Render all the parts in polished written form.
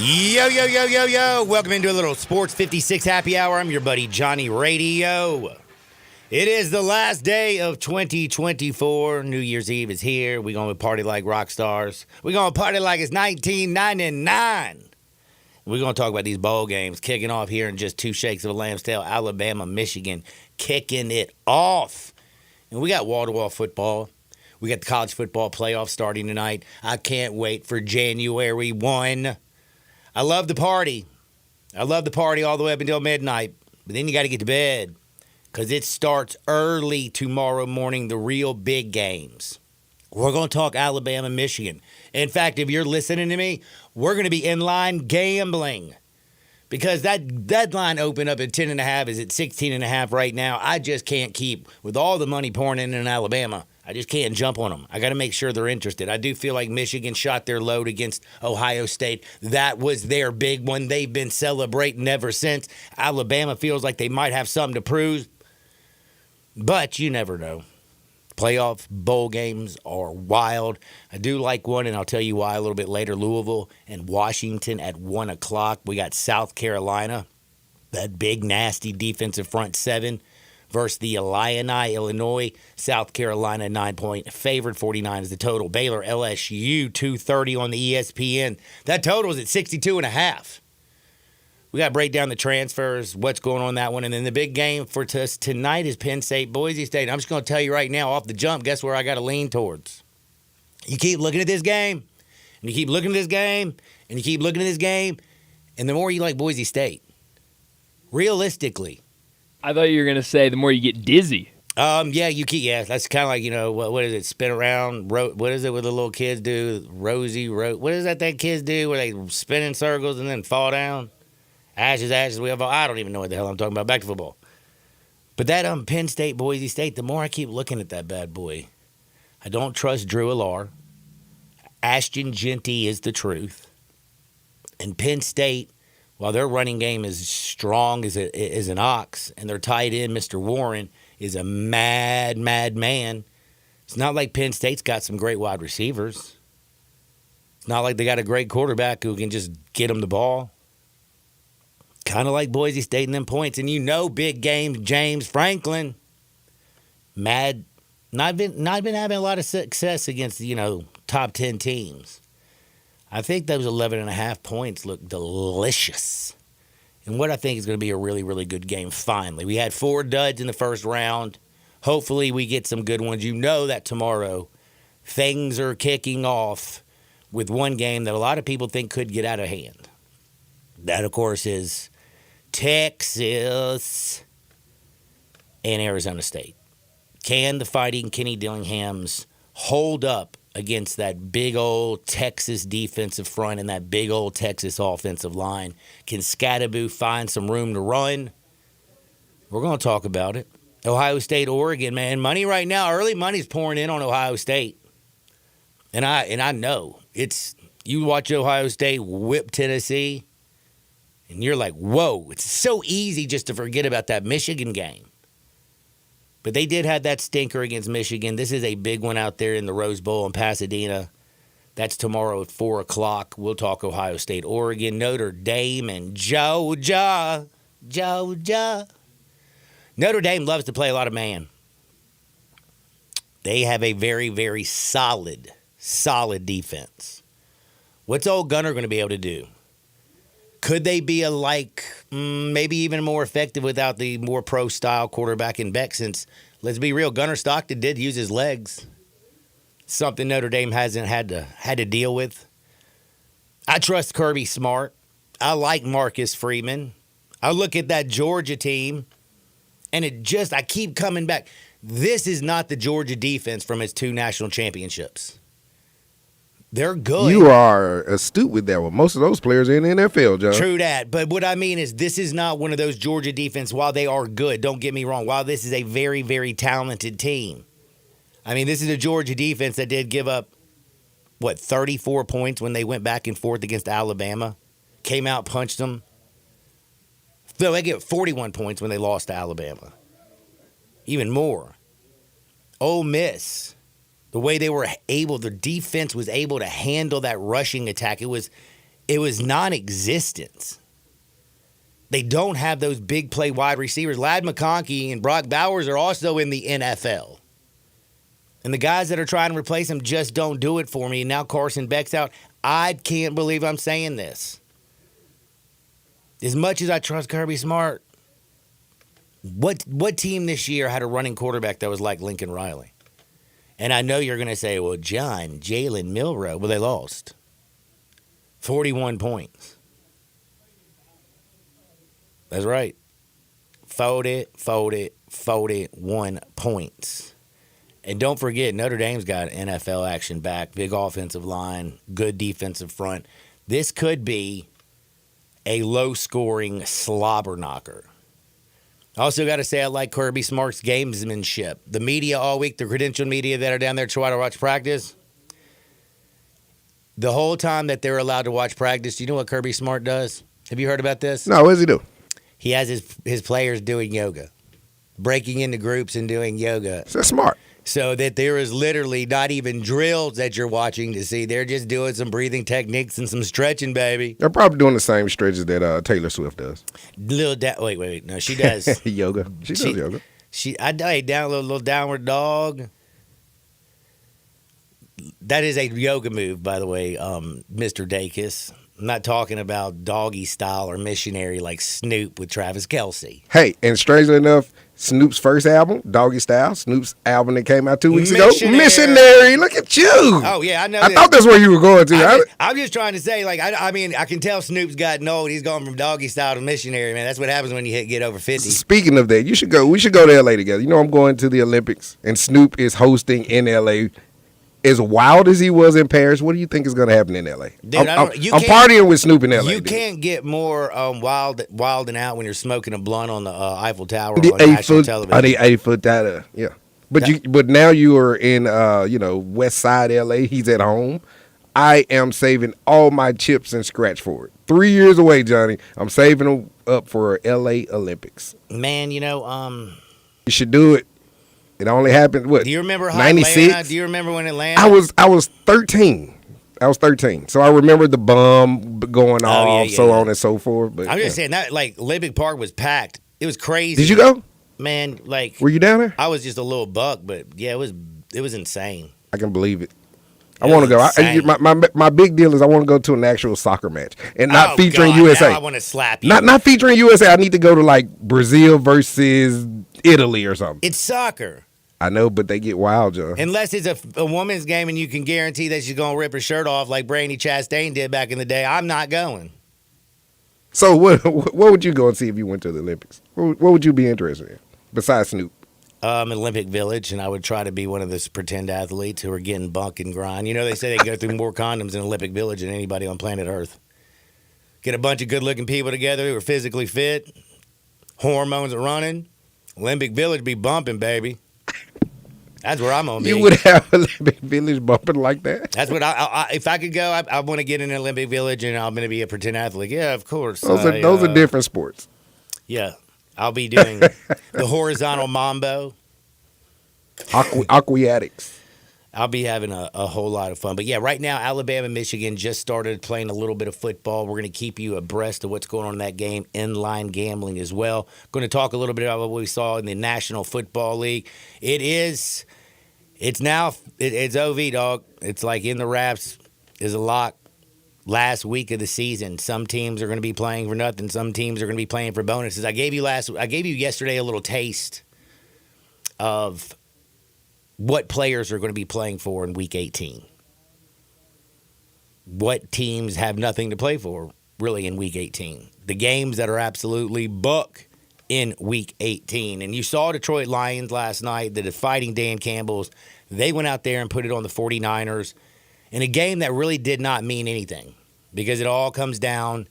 Yo, yo, yo, yo, yo. Welcome into a little Sports 56 happy hour. I'm your buddy Johnny Radio. It is the last day of 2024. New Year's Eve is here. We're going to party like rock stars. We're going to party like it's 1999. We're going to talk about these bowl games kicking off here in just two shakes of a lamb's tail. Alabama, Michigan kicking it off. And we got wall-to-wall football. We got the college football playoff starting tonight. I can't wait for January 1. I love the party. I love the party all the way up until midnight. But then you got to get to bed because it starts early tomorrow morning, the real big games. We're going to talk Alabama, Michigan. In fact, if you're listening to me, we're going to be in line gambling because that deadline opened up at 10.5 is at 16.5 right now. I just can't keep with all the money pouring in Alabama. I just can't jump on them. I got to make sure they're interested. I do feel like Michigan shot their load against Ohio State. That was their big one. They've been celebrating ever since. Alabama feels like they might have something to prove, but you never know. Playoff bowl games are wild. I do like one, and I'll tell you why a little bit later. Louisville and Washington at 1 o'clock. We got South Carolina, that big, nasty defensive front seven, versus the Illini, Illinois. South Carolina, 9-point favorite. 49 is the total. Baylor, LSU, 2:30 on the ESPN. That total is at 62.5. We got to break down the transfers, what's going on in that one. And then the big game for us tonight is Penn State, Boise State. I'm just going to tell you right now, off the jump, guess where I got to lean towards? You keep looking at this game, and you keep looking at this game, and you keep looking at this game, and the more you like Boise State, realistically. I thought you were going to say the more you get dizzy. Yeah, that's kind of like, what is it, spin around, what is it what the little kids do, what is that kids do where they spin in circles and then fall down? Ashes, we have all, I don't even know what the hell I'm talking about, back to football. But that Penn State, Boise State, the more I keep looking at that bad boy, I don't trust Drew Allar. Ashton Jeanty is the truth. And Penn State, while their running game is strong as an ox, and their tight end, Mr. Warren, is a mad man, it's not like Penn State's got some great wide receivers. It's not like they got a great quarterback who can just get them the ball. Kind of like Boise State in them points. And big game, James Franklin, not been having a lot of success against, top 10 teams. I think those 11.5 points look delicious. And what I think is going to be a really, really good game finally. We had 4 duds in the first round. Hopefully we get some good ones. You know that tomorrow things are kicking off with one game that a lot of people think could get out of hand. That, of course, is Texas and Arizona State. Can the Fighting Kenny Dillingham's hold up against that big old Texas defensive front and that big old Texas offensive line? Can Scatterboo find some room to run? We're going to talk about it. Ohio State, Oregon, man. Money right now, early money's pouring in on Ohio State. And I know. You watch Ohio State whip Tennessee, and you're like, whoa, it's so easy just to forget about that Michigan game. But they did have that stinker against Michigan. This is a big one out there in the Rose Bowl in Pasadena. That's tomorrow at 4 o'clock. We'll talk Ohio State, Oregon, Notre Dame, and Georgia. Notre Dame loves to play a lot of man. They have a very, very solid defense. What's old Gunner going to be able to do? Could they be maybe even more effective without the more pro-style quarterback in Beck? Since, let's be real, Gunner Stockton did use his legs. Something Notre Dame hasn't had to deal with. I trust Kirby Smart. I like Marcus Freeman. I look at that Georgia team, and I keep coming back. This is not the Georgia defense from its 2 national championships. They're good. You are astute with that one. Most of those players are in the NFL, John. True that. But what I mean is this is not one of those Georgia defense, while they are good, don't get me wrong, while this is a very, very talented team. I mean, this is a Georgia defense that did give up, 34 points when they went back and forth against Alabama. Came out, punched them. So they get 41 points when they lost to Alabama. Even more. Ole Miss. The way they were able, the defense was able to handle that rushing attack. It was it was non-existent. They don't have those big play wide receivers. Ladd McConkey and Brock Bowers are also in the NFL. And the guys that are trying to replace him just don't do it for me. And now Carson Beck's out. I can't believe I'm saying this. As much as I trust Kirby Smart, what team this year had a running quarterback that was like Lincoln Riley? And I know you're going to say, well, John, Jalen Milroe. Well, they lost. 41 points. That's right. Folded, 1 points. And don't forget, Notre Dame's got NFL action back. Big offensive line, good defensive front. This could be a low-scoring slobber knocker. Also got to say I like Kirby Smart's gamesmanship. The media all week, the credentialed media that are down there trying to watch practice, the whole time that they're allowed to watch practice, do you know what Kirby Smart does? Have you heard about this? No, what does he do? He has his players doing yoga, breaking into groups and doing yoga. That's smart. So that there is literally not even drills that you're watching to see. They're just doing some breathing techniques and some stretching, baby. They're probably doing the same stretches that Taylor Swift does. Wait. No, she does. Yoga. She does yoga. I down a little downward dog. That is a yoga move, by the way, Mr. Dacus. I'm not talking about doggy style or missionary like Snoop with Travis Kelce. Hey, and strangely enough, Snoop's first album, Doggy Style, Snoop's album that came out 2 weeks ago, Missionary. Look at you. Oh, yeah, I know. I thought that's where you were going to. I'm just trying to say, like, I mean, I can tell Snoop's gotten old. He's gone from doggy style to missionary, man. That's what happens when you get over 50. Speaking of that, we should go to LA together. You know, I'm going to the Olympics, and Snoop is hosting in LA. As wild as he was in Paris, what do you think is going to happen in LA? Dude, I'm partying with Snoop in LA. You can't get more wilding out when you're smoking a blunt on the Eiffel Tower the on national television. The 8 foot data, yeah. But now you are in West Side LA. He's at home. I am saving all my chips and scratch for it. 3 years away, Johnny. I'm saving them up for LA Olympics. Man, you should do it. It only happened, what? Do you remember 96? Atlanta? Do you remember when Atlanta? I was 13. So I remember the bomb going off, on and so forth. But I'm just saying that, like, Olympic Park was packed. It was crazy. Did you go? Man, like, were you down there? I was just a little buck, but yeah, it was insane. I can believe it. I want to go. My big deal is I want to go to an actual soccer match and not featuring USA. Now I want to slap you. Not featuring USA. I need to go to like Brazil versus Italy or something. It's soccer. I know, but they get wild, John. Unless it's a woman's game and you can guarantee that she's going to rip her shirt off like Brandy Chastain did back in the day, I'm not going. So what would you go and see if you went to the Olympics? What would you be interested in besides Snoop? Olympic Village, and I would try to be one of those pretend athletes who are getting bunk and grind. You know, they say they go through more condoms in Olympic Village than anybody on planet Earth. Get a bunch of good-looking people together who are physically fit, hormones are running. Olympic Village be bumping, baby. That's where I'm gonna be. You would have Olympic Village bumping like that? That's what if I could go, I want to get in an Olympic Village and I'm gonna be a pretend athlete. Yeah, of course. Those are different sports. Yeah, I'll be doing the horizontal mambo, aquatics. I'll be having a whole lot of fun. But yeah, right now Alabama, Michigan just started playing a little bit of football. We're gonna keep you abreast of what's going on in that game. Inline gambling as well. Going to talk a little bit about what we saw in the National Football League. It's OV, dog. It's like in the wraps is a lock. Last week of the season, some teams are going to be playing for nothing. Some teams are going to be playing for bonuses. I gave you yesterday a little taste of what players are going to be playing for in Week 18. What teams have nothing to play for really in Week 18. The games that are absolutely book in Week 18. And you saw Detroit Lions last night, the Fighting Dan Campbells. They went out there and put it on the 49ers in a game that really did not mean anything because it all comes down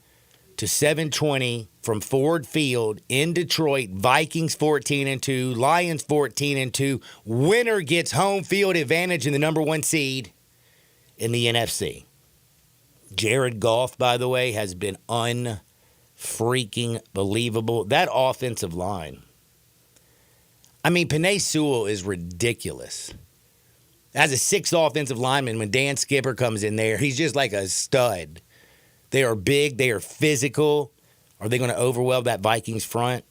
to 7:20 from Ford Field in Detroit. Vikings 14-2, Lions 14-2. Winner gets home field advantage in the number 1 seed in the NFC. Jared Goff, by the way, has been unfreaking believable. That offensive line. I mean, Penei Sewell is ridiculous. As a 6th offensive lineman, when Dan Skipper comes in there, he's just like a stud. They are big. They are physical. Are they going to overwhelm that Vikings front?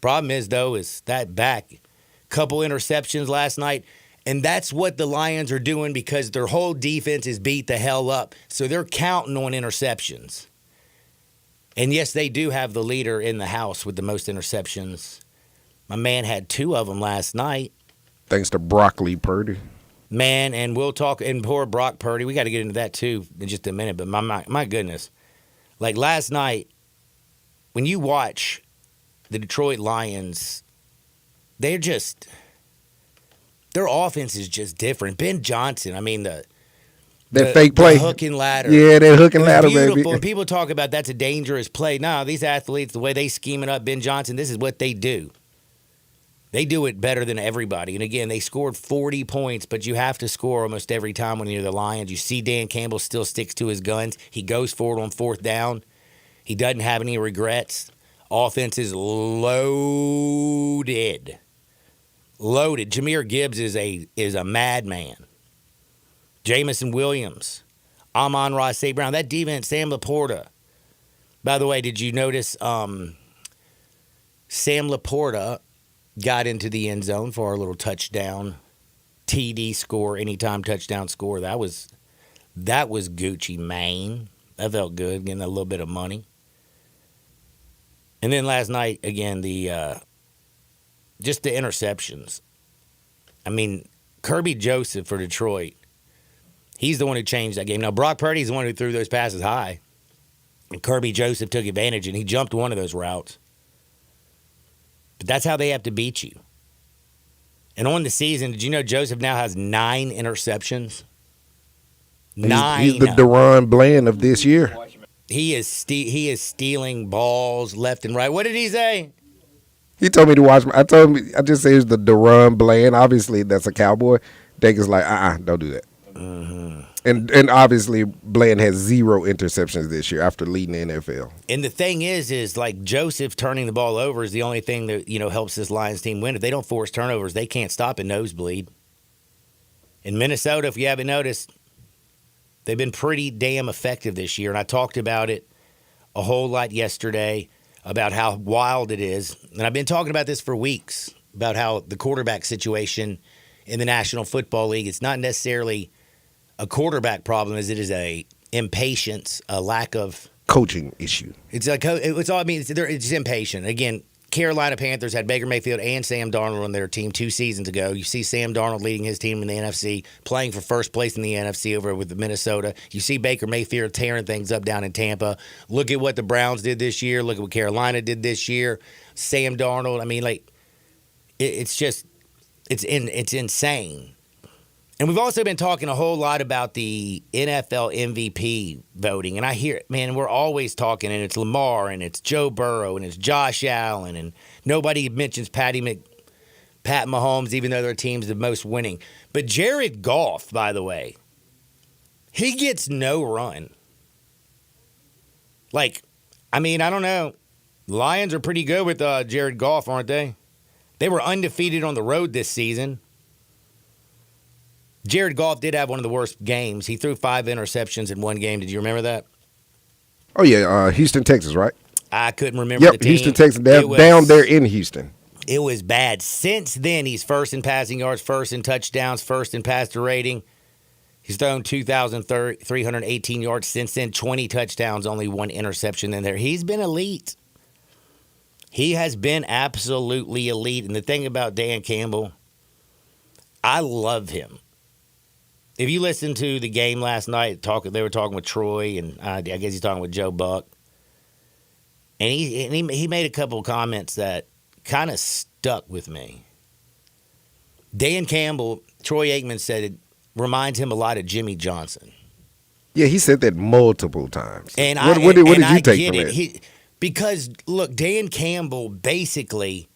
Problem is, though, is that back. Couple interceptions last night. And that's what the Lions are doing because their whole defense is beat the hell up. So they're counting on interceptions. And yes, they do have the leader in the house with the most interceptions. My man had 2 of them last night. Thanks to Broccoli Purdy. Man, and we'll talk, and poor Brock Purdy, we got to get into that too in just a minute, but my goodness. Like last night, when you watch the Detroit Lions, their offense is just different. Ben Johnson, I mean, the fake play. The hook and ladder. Yeah, that hook and ladder, beautiful. baby. And people talk about that's a dangerous play. No, these athletes, the way they scheme it up, Ben Johnson, this is what they do. They do it better than everybody. And again, they scored 40 points, but you have to score almost every time when you're the Lions. You see Dan Campbell still sticks to his guns. He goes forward on 4th down. He doesn't have any regrets. Offense is loaded. Loaded. Jahmyr Gibbs is a madman. Jamison Williams. Amon-Ra St. Brown. That defense, Sam Laporta. By the way, did you notice Sam Laporta got into the end zone for our little touchdown TD score, anytime touchdown score. That was Gucci Mane. That felt good, getting a little bit of money. And then last night, again, just the interceptions. I mean, Kirby Joseph for Detroit, he's the one who changed that game. Now, Brock Purdy's the one who threw those passes high. And Kirby Joseph took advantage, and he jumped one of those routes. But that's how they have to beat you. And on the season, did you know Joseph now has 9 interceptions? 9. He's the Deron Bland of this year. He is stealing balls left and right. What did he say? He told me to watch. I just say it's the Deron Bland. Obviously, that's a Cowboy. Deckers like, don't do that. Mm-hmm. And obviously, Bland has 0 interceptions this year after leading the NFL. And the thing is like Joseph turning the ball over is the only thing that helps this Lions team win. If they don't force turnovers, they can't stop a nosebleed. In Minnesota, if you haven't noticed, they've been pretty damn effective this year. And I talked about it a whole lot yesterday about how wild it is. And I've been talking about this for weeks about how the quarterback situation in the National Football League, it's not necessarily a quarterback problem as it is a impatience, a lack of coaching issue. It's like it's all. I mean, it's impatient. Again, Carolina Panthers had Baker Mayfield and Sam Darnold on their team 2 seasons ago. You see Sam Darnold leading his team in the NFC, playing for first place in the NFC over with Minnesota. You see Baker Mayfield tearing things up down in Tampa. Look at what the Browns did this year. Look at what Carolina did this year. Sam Darnold. I mean, like it's insane. And we've also been talking a whole lot about the NFL MVP voting. And I hear it, man, we're always talking, and it's Lamar, and it's Joe Burrow, and it's Josh Allen, and nobody mentions Pat Mahomes, even though their team's the most winning. But Jared Goff, by the way, he gets no run. Like, I mean, I don't know. Lions are pretty good with Jared Goff, aren't they? They were undefeated on the road this season. Jared Goff did have one of the worst games. He threw 5 interceptions in one game. Did you remember that? Oh, yeah. Houston, Texas, right? I couldn't remember the team. Houston, Texas. Down there in Houston. It was bad. Since then, he's first in passing yards, first in touchdowns, first in passer rating. He's thrown 2,318 yards. Since then, 20 touchdowns, only 1 interception in there. He's been elite. He has been absolutely elite. And the thing about Dan Campbell, I love him. If you listen to the game last night, they were talking with Troy, and I guess he's talking with Joe Buck. And he made a couple of comments that kind of stuck with me. Dan Campbell, Troy Aikman said it reminds him a lot of Jimmy Johnson. Yeah, he said that multiple times. And what did you take from it? Because, look, Dan Campbell, basically,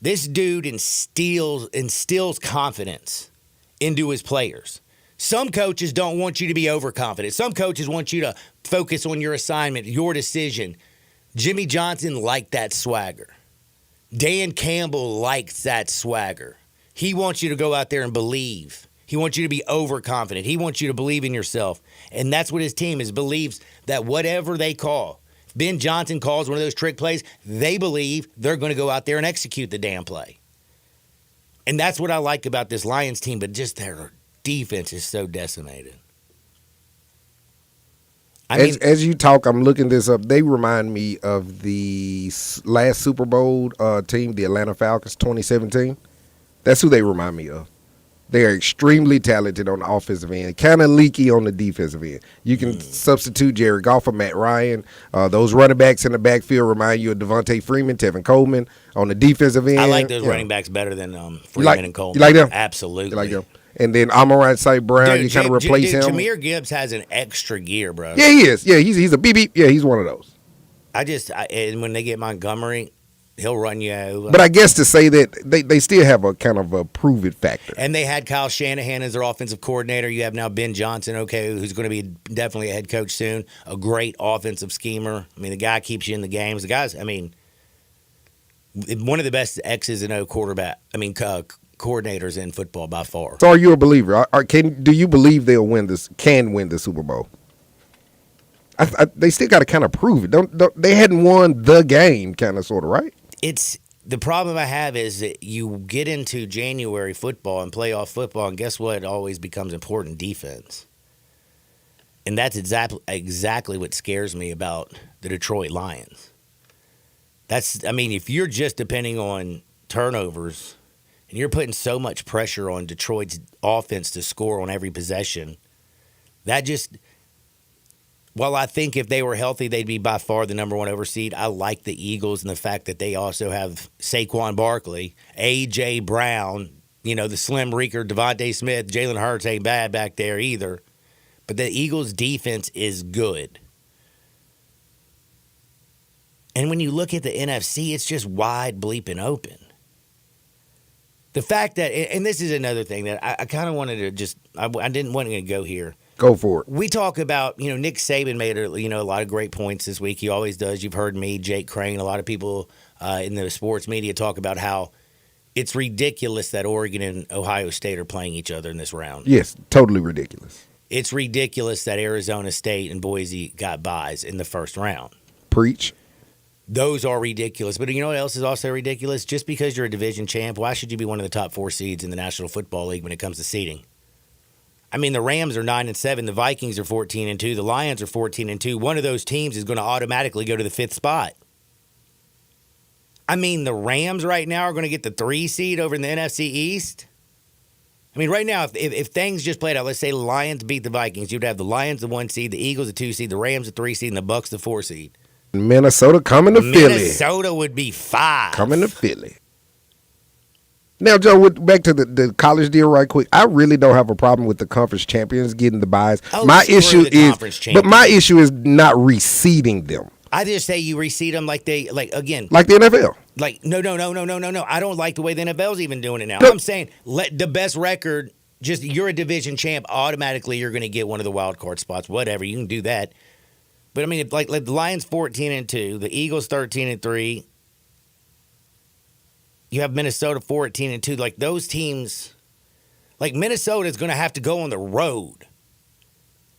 this dude instills confidence into his players. Some coaches don't want you to be overconfident. Some coaches want you to focus on your assignment, your decision. Jimmy Johnson liked that swagger. Dan Campbell likes that swagger. He wants you to go out there and believe. He wants you to be overconfident. He wants you to believe in yourself. And that's what his team is, believes that whatever they call, if Ben Johnson calls one of those trick plays, they believe they're going to go out there and execute the damn play. And that's what I like about this Lions team, but just their defense is so decimated. As you talk, I'm looking this up. They remind me of the last Super Bowl team, the Atlanta Falcons, 2017. That's who they remind me of. They are extremely talented on the offensive end, kind of leaky on the defensive end. You can substitute Jared Goff or Matt Ryan. Those running backs in the backfield remind you of Devontae Freeman, Tevin Coleman. On the defensive end, I like those running backs better than Freeman and Coleman. You like them? Absolutely. You like them? And then Amon St. Brown, Dude, you kind of replace him. Jahmyr Gibbs has an extra gear, bro. Yeah, he is. Yeah, he's a BB. Yeah, he's one of those. And when they get Montgomery, he'll run you over. But I guess to say that they still have a kind of a prove it factor. And they had Kyle Shanahan as their offensive coordinator. You have now Ben Johnson, who's going to be definitely a head coach soon. A great offensive schemer. I mean, the guy keeps you in the games. The guy's, one of the best X's and O coordinators in football by far. So are you a believer? Do you believe they'll win this? Can win the Super Bowl? They still got to kind of prove it. Don't they hadn't won the game, kind of, sort of, right? It's the problem I have is that you get into January football and playoff football, and guess what? It always becomes important: defense. And that's exactly what scares me about the Detroit Lions. If you're just depending on turnovers and you're putting so much pressure on Detroit's offense to score on every possession, while I think if they were healthy, they'd be by far the number one overseed, I like the Eagles and the fact that they also have Saquon Barkley, A.J. Brown, the Slim Reeker, Devontae Smith, Jalen Hurts ain't bad back there either. But the Eagles' defense is good. And when you look at the NFC, it's just wide bleeping open. The fact that, and this is another thing that I kind of wanted to I didn't want to go here. Go for it. We talk about, Nick Saban made a lot of great points this week. He always does. You've heard me, Jake Crane, a lot of people in the sports media talk about how it's ridiculous that Oregon and Ohio State are playing each other in this round. Yes, totally ridiculous. It's ridiculous that Arizona State and Boise got byes in the first round. Preach. Those are ridiculous. But you know what else is also ridiculous? Just because you're a division champ, why should you be one of the top 4 seeds in the National Football League when it comes to seeding? The Rams are 9-7. The Vikings are 14-2. The Lions are 14-2. One of those teams is going to automatically go to the 5th spot. The Rams right now are going to get the 3 seed over in the NFC East. Right now, if things just played out, let's say the Lions beat the Vikings, you'd have the Lions the 1 seed, the Eagles the 2 seed, the Rams the 3 seed, and the Bucks the 4 seed. Minnesota coming to Philly. Minnesota would be 5. Coming to Philly. Now, Joe, back to the college deal right quick. I really don't have a problem with the conference champions getting the byes. My issue is not reseeding them. I just say you reseed them like the NFL. No. I don't like the way the NFL's even doing it now. No. I'm saying let the best record, just you're a division champ, automatically you're going to get one of the wild card spots. Whatever, you can do that. But if the Lions 14-2, the Eagles 13-3. You have Minnesota 14-2. Like those teams, like Minnesota is going to have to go on the road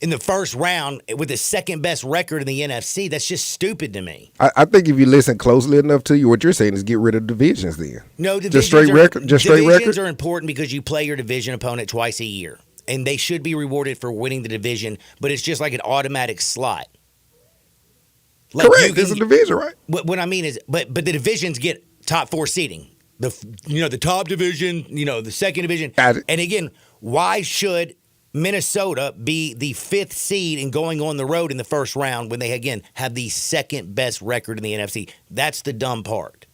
in the first round with the second best record in the NFC. That's just stupid to me. I think if you listen closely enough to you, what you're saying is get rid of divisions then. No, divisions just straight record. Divisions are important because you play your division opponent twice a year, and they should be rewarded for winning the division. But it's just like an automatic slot. Correct. It's a division, right? What I mean is, but the divisions get top 4 seeding. The top division, the second division. And again, why should Minnesota be the 5th seed and going on the road in the first round when they, again, have the second best record in the NFC? That's the dumb part.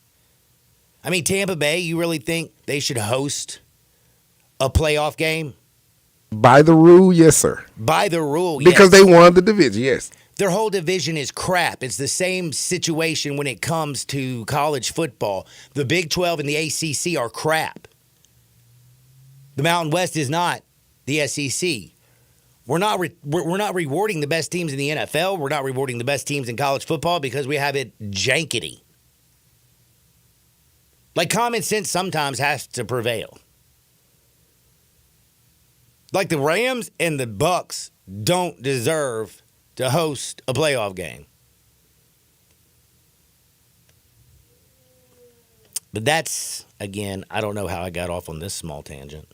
Tampa Bay, you really think they should host a playoff game? By the rule, yes, sir. By the rule, yes. Because they won the division, yes. Their whole division is crap. It's the same situation when it comes to college football. The Big 12 and the ACC are crap. The Mountain West is not the SEC. We're not rewarding the best teams in the NFL. We're not rewarding the best teams in college football because we have it jankety. Like common sense sometimes has to prevail. Like the Rams and the Bucks don't deserve to host a playoff game. But that's, again, I don't know how I got off on this small tangent.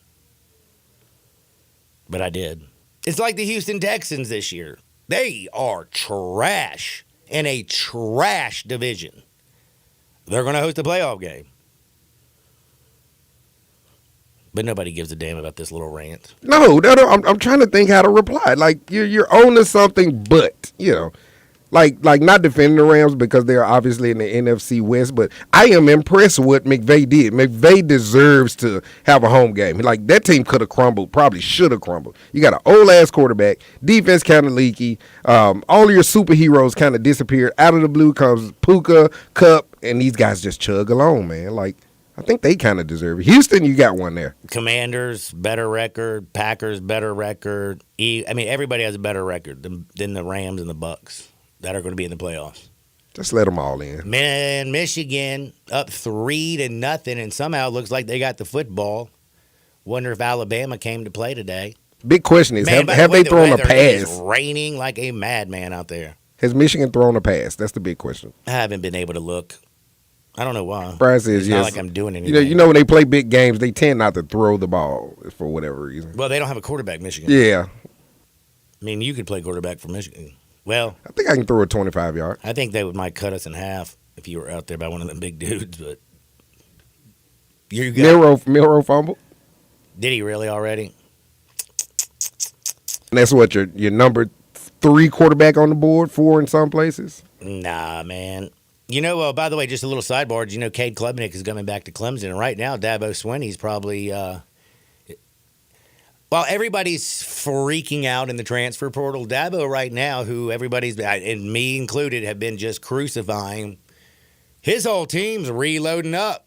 But I did. It's like the Houston Texans this year. They are trash in a trash division. They're going to host a playoff game. But nobody gives a damn about this little rant. No. I'm trying to think how to reply. Like you're on to something, but like not defending the Rams because they're obviously in the NFC West. But I am impressed with what McVay did. McVay deserves to have a home game. Like that team could have crumbled, probably should have crumbled. You got an old ass quarterback, defense kind of leaky. All of your superheroes kind of disappeared. Out of the blue comes Puka, Cup, and these guys just chug along, man. Like. I think they kind of deserve it. Houston, you got one there. Commanders, better record. Packers, better record. I mean, everybody has a better record than the Rams and the Bucks that are going to be in the playoffs. Just let them all in. Man, Michigan up 3-0, and somehow it looks like they got the football. Wonder if Alabama came to play today. Big question is, Man, have they thrown a pass? It's raining like a madman out there. Has Michigan thrown a pass? That's the big question. I haven't been able to look. I don't know why. Brian says it's yes. not like I'm doing anything. You know when they play big games, they tend not to throw the ball for whatever reason. Well, they don't have a quarterback, Michigan. Yeah. I mean, you could play quarterback for Michigan. Well, I think I can throw a 25-yard. I think they might cut us in half if you were out there by one of them big dudes. But you got Milroe fumble. Did he really already? And that's what your number 3 quarterback on the board, 4 in some places. Nah, man. You know, by the way, just a little sidebar. You know, Cade Klubnik is coming back to Clemson, and right now, Dabo Swinney's probably. While everybody's freaking out in the transfer portal, Dabo right now, who everybody's, and me included, have been just crucifying, his whole team's reloading up.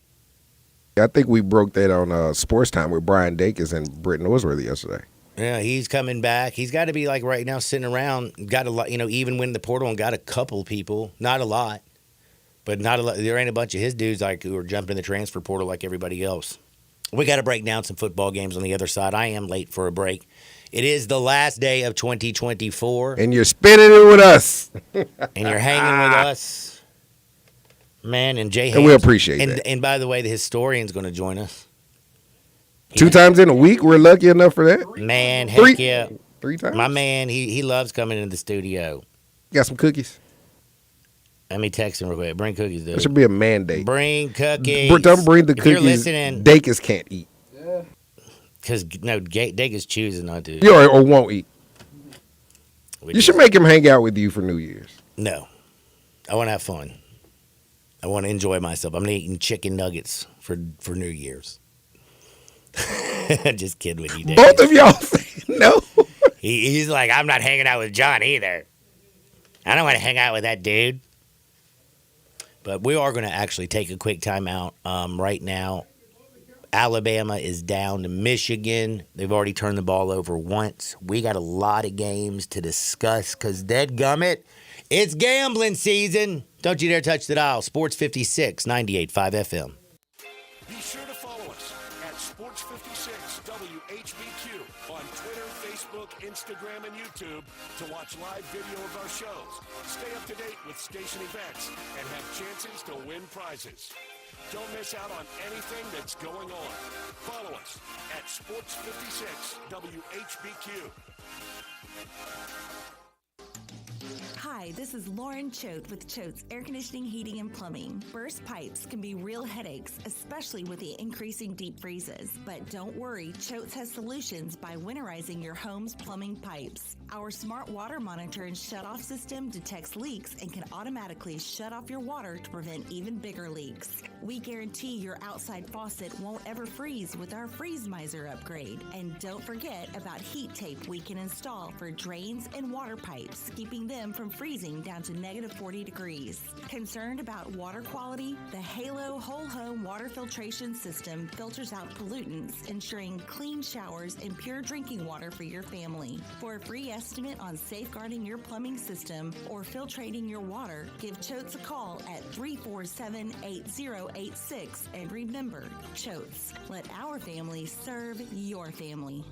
I think we broke that on Sports Time with Brian Dacus and Britt Norsworthy yesterday. Yeah, he's coming back. He's got to be like right now sitting around, got a lot, even win the portal and got a couple people, not a lot. But not a lot. There ain't a bunch of his dudes like who are jumping in the transfer portal like everybody else. We got to break down some football games on the other side. I am late for a break. It is the last day of 2024. And you're spinning it with us. And you're hanging with us. Man, and Jay And we appreciate that. And by the way, the historian's going to join us. 2 times in a week, we're lucky enough for that. Man, heck yeah. 3 times? My man, he loves coming into the studio. Got some cookies? Let me text him real quick. Bring cookies, dude. That should be a mandate. Bring cookies. Don't bring the If you're cookies listening, Dacus can't eat. because no, Dacus choosing not to. Yeah, or won't eat. You should make him hang out with you for New Year's. No, I want to have fun. I want to enjoy myself. I'm eating chicken nuggets for New Year's. Just kidding with you, Dacus. Both of y'all say no. He's like, I'm not hanging out with John either. I don't want to hang out with that dude. But we are going to actually take a quick timeout right now. Alabama is down to Michigan. They've already turned the ball over once. We got a lot of games to discuss because dadgummit, it's gambling season. Don't you dare touch the dial. Sports 56, 98.5 FM. Be sure to follow us at Sports 56 WHBQ on Twitter, Facebook, Instagram, and YouTube to watch live video of our shows. Stay up to date with station events and have chances to win prizes. Don't miss out on anything that's going on. Follow us at Sports 56 WHBQ. Hi, this is Lauren Choate with Choate's Air Conditioning, Heating, and Plumbing. Burst pipes can be real headaches, especially with the increasing deep freezes. But don't worry, Choate's has solutions by winterizing your home's plumbing pipes. Our smart water monitor and shutoff system detects leaks and can automatically shut off your water to prevent even bigger leaks. We guarantee your outside faucet won't ever freeze with our Freeze Miser upgrade. And don't forget about heat tape we can install for drains and water pipes, keeping them from freezing down to negative 40 degrees. Concerned about water quality? The Halo Whole Home Water Filtration System filters out pollutants, ensuring clean showers and pure drinking water for your family. For a free estimate on safeguarding your plumbing system or filtrating your water, give Choates a call at 347-8086. And remember, Choates, let our family serve your family.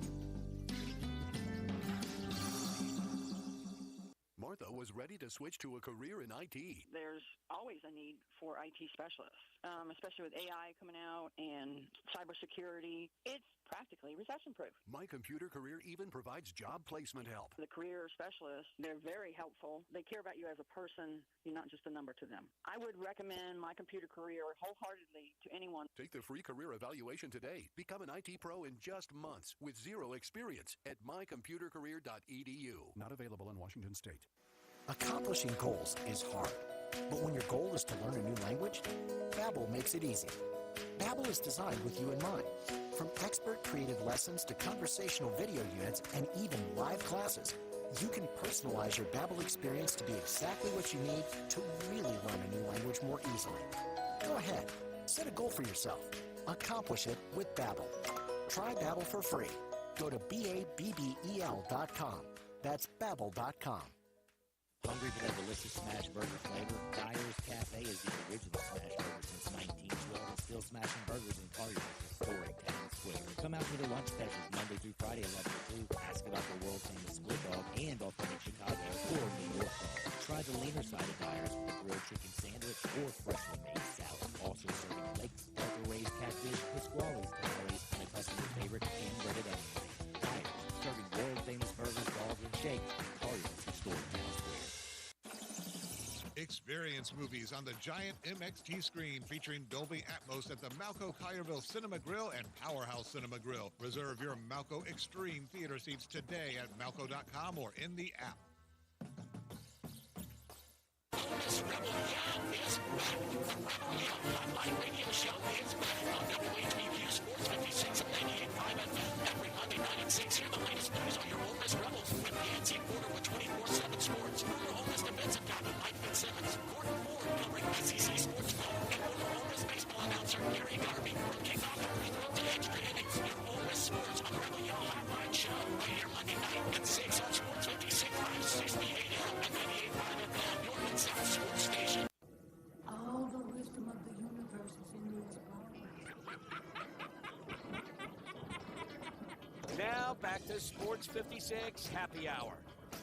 is ready to switch to a career in IT. There's always a need for IT specialists, especially with AI coming out and cybersecurity. It's practically recession-proof. My Computer Career even provides job placement help. The career specialists, they're very helpful. They care about you as a person. You're not just a number to them. I would recommend My Computer Career wholeheartedly to anyone. Take the free career evaluation today. Become an IT pro in just months with zero experience at mycomputercareer.edu. Not available in Washington State. Accomplishing goals is hard, but when your goal is to learn a new language, Babbel makes it easy. Babbel is designed with you in mind. From expert creative lessons to conversational video units and even live classes, you can personalize your Babbel experience to be exactly what you need to really learn a new language more easily. Go ahead, set a goal for yourself. Accomplish it with Babbel. Try Babbel for free. Go to BABBEL.com. That's Babbel.com. Hungry for that delicious smash burger flavor? Dyer's Cafe is the original smash burger since 1912 and still smashing burgers in Collier's historic town square. Come out for the lunch specials Monday through Friday 11 to 2. Ask about the world famous split dog and authentic Chicago or New York dog. Try the leaner side of Dyer's with a grilled chicken sandwich or freshly made salad. Also serving lakes, Delta raised catfish, Pasquale's, tamales, and a customer favorite hand-breaded onion rings. Dyer's, serving world famous burgers, dogs, and shakes in Collier's historic town square. Experience movies on the giant MXT screen featuring Dolby Atmos at the Malco Collierville Cinema Grill and Powerhouse Cinema Grill. Reserve your Malco Extreme Theater seats today at Malco.com or in the app. Online radio show is back on WHBQ Sports 56 and 98.5 FM. Every Monday night at 6, hear the latest news on your Ole Miss Rebels with Nancy Porter with 24/7 Sports. Former Ole Miss defensive tackle Mike Fitzsimmons, Gordon Ford covering SEC sports ball, and former Ole Miss baseball announcer Gary Garvey from kickoff to free throw to extra innings. Your Ole Miss sports on the Rebel Yell Hotline Show right here Monday night at 6 on Sports 56, 560 AM and 98.5 FM. Your Mid-South Sports Station. All the wisdom of the universe is in these bones. Now back to Sports 56 Happy Hour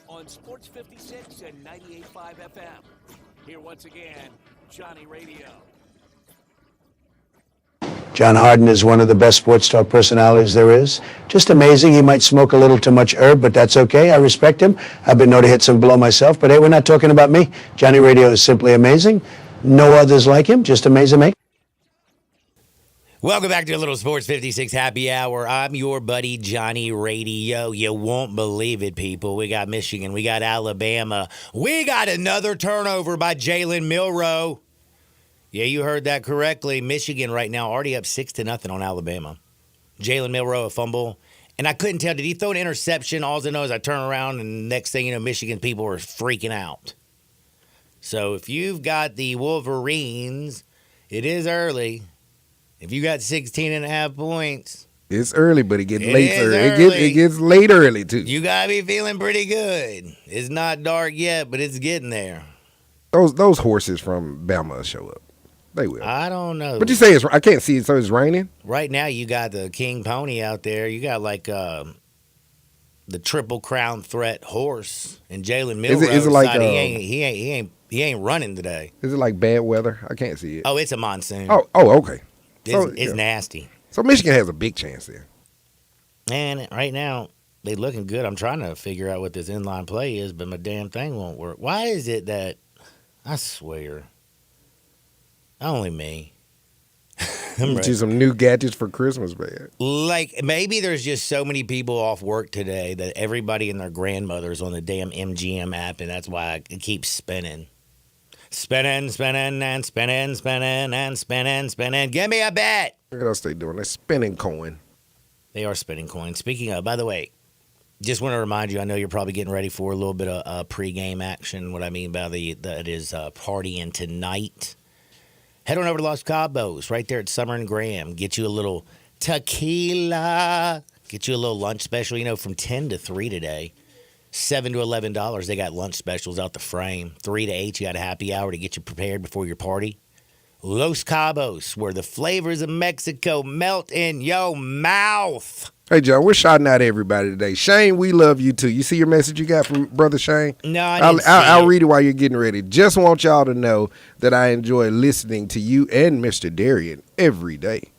on Sports 56 and 98.5 FM. Here once again, Johnny Radio. John Harden is one of the best sports talk personalities there is. Just amazing. He might smoke a little too much herb, but that's okay. I respect him. I've been known to hit some below myself, but hey, we're not talking about me. Johnny Radio is simply amazing. No others like him. Just amazing me. Welcome back to a little Sports 56 Happy Hour. I'm your buddy Johnny Radio. You won't believe it, people. We got Michigan. We got Alabama. We got another turnover by Jalen Milroe. Yeah, you heard that correctly. Michigan right now already up 6-0 on Alabama. Jalen Milroe, a fumble. And I couldn't tell, did he throw an interception? All I know is I turn around and next thing you know, Michigan people are freaking out. So if you've got the Wolverines, it is early. If you got 16.5 points. It's early, but it gets late early. It gets late early, too. You got to be feeling pretty good. It's not dark yet, but it's getting there. Those horses from Bama show up. They will. I don't know. But you say I can't see it, so it's raining? Right now, you got the King Pony out there. You got like the Triple Crown Threat horse and Jalen Milroe. Is it like he ain't running today. Is it like bad weather? I can't see it. Oh, it's a monsoon. Oh, okay. It's nasty. So Michigan has a big chance there. And right now, they looking good. I'm trying to figure out what this inline play is, but my damn thing won't work. Why is it that, I swear, only me. Get you some new gadgets for Christmas, man. Like, maybe there's just so many people off work today that everybody and their grandmother's on the damn MGM app, and that's why it keeps spinning. Spinning, spinning, and spinning, spinning, and spinning, spinning. Give me a bet. Look what else they doing. They're spinning coin. They are spinning coin. Speaking of, by the way, just want to remind you, I know you're probably getting ready for a little bit of pregame action. What I mean by that is partying tonight. Head on over to Los Cabos, right there at Summer and Graham. Get you a little tequila. Get you a little lunch special, from 10 to 3 today. $7 to $11. They got lunch specials out the frame. 3 to 8, you got a happy hour to get you prepared before your party. Los Cabos, where the flavors of Mexico melt in your mouth. Hey, John, we're shouting out everybody today. Shane, we love you too. You see your message you got from Brother Shane? No, I didn't I'll read it while you're getting ready. Just want y'all to know that I enjoy listening to you and Mr. Darian every day.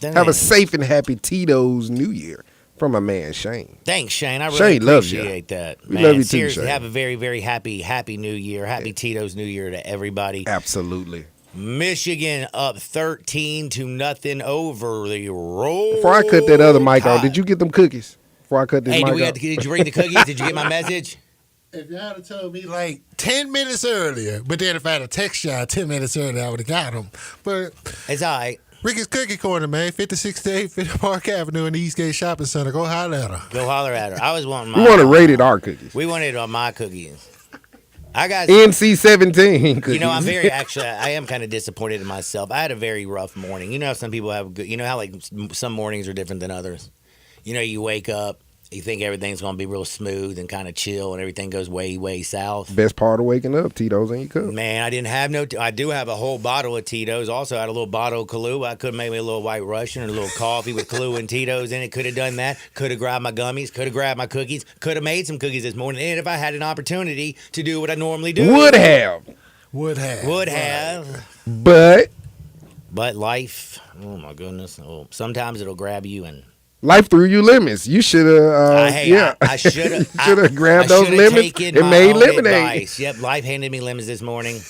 Have a safe and happy Tito's New Year from my man Shane. Thanks, Shane. I really Shane loves you. appreciate that. We Man, love you too, seriously, Shane. have a very, very happy New Year. Happy Tito's New Year to everybody. Absolutely. Michigan up 13-0 over the Roll. Before I cut that other mic off, did you get them cookies? Before I cut this Hey, mic did off? you bring the cookies? Did you get my message? If y'all had told me like 10 minutes earlier, but then if I had text y'all 10 minutes earlier, I would have got them. But it's all right. Ricky's Cookie Corner, man, 56-8 50 Park Avenue in the Eastgate Shopping Center. Go holler at her. Go holler at her. I was wanting We my. wanted rated R cookies. We wanted on my cookies. I got NC-17 cookies. You know, I am kind of disappointed in myself. I had a very rough morning. You know how some people have good, you know how like some mornings are different than others. You know, you wake up, you think everything's going to be real smooth and kind of chill and everything goes way south. Best part of waking up, Tito's in your cup. Man, I didn't have no, I do have a whole bottle of Tito's. Also had a little bottle of Kahlua. I could make me a little White Russian and a little coffee with Kahlua and Tito's in it. Could have done that. Could have grabbed my gummies. Could have grabbed my cookies. Could have made some cookies this morning. And if I had an opportunity to do what I normally do. Would have. But life, oh my goodness. Oh, sometimes it'll grab you and life threw you lemons. You should have, I should have grabbed those lemons and made lemonade. Advice. Yep, life handed me lemons this morning. You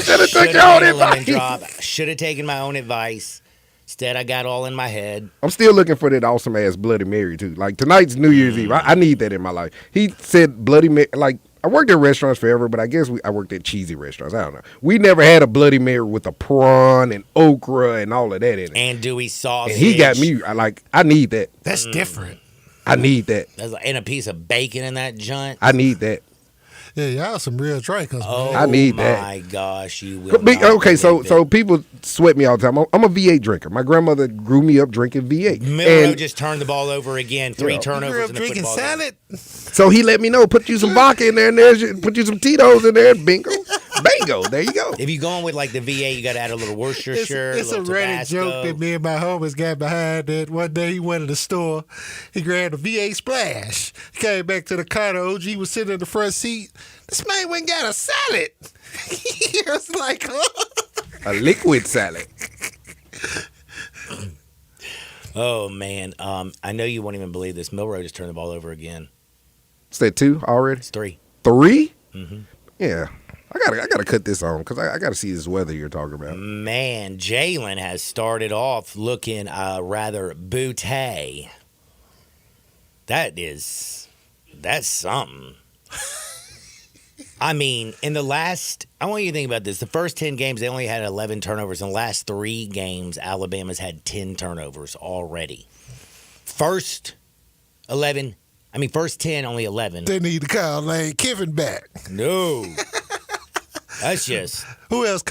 should have took your own advice. Should have taken my own advice. Instead, I got all in my head. I'm still looking for that awesome ass Bloody Mary too. Like tonight's New Year's Eve, I need that in my life. He said Bloody Mary. Like I worked at restaurants forever, but I guess I worked at cheesy restaurants. I don't know. We never had a Bloody Mary with a prawn and okra and all of that in it. Andouille sausage. And he got me. I need that. That's different. I need that. And a piece of bacon in that joint. I need that. Yeah, y'all some real drinkers. Oh, I need that. my gosh, you will. Okay, so people sweat me all the time. I'm a V8 drinker. My grandmother grew me up drinking V8. Milroe just turned the ball over again. 3 turnovers in the drinking football salad. So he let me know, put you some vodka in there, and put you some Tito's in there, bingo. Bingo, there you go. If you're going with like the V8, you got to add a little Worcestershire. It's a little Reddit Tabasco. joke that me and my homies got behind that one day he went to the store. He grabbed a V8 Splash. He came back to the car. The OG was sitting in the front seat. This man went and got a salad. He was like, a liquid salad. Oh, man. I know you won't even believe this. Milroe just turned the ball over again. Is that 2 already? It's 3. 3? Mm-hmm. Yeah. I gotta cut this on because I gotta see this weather you're talking about. Man, Jalen has started off looking rather bootay. That's something. I mean, I want you to think about this. The first 10 games, they only had 11 turnovers. In the last 3 games, Alabama's had 10 turnovers already. First 10, only 11. they need to call Lane Kiffin back. No. That's just. Who else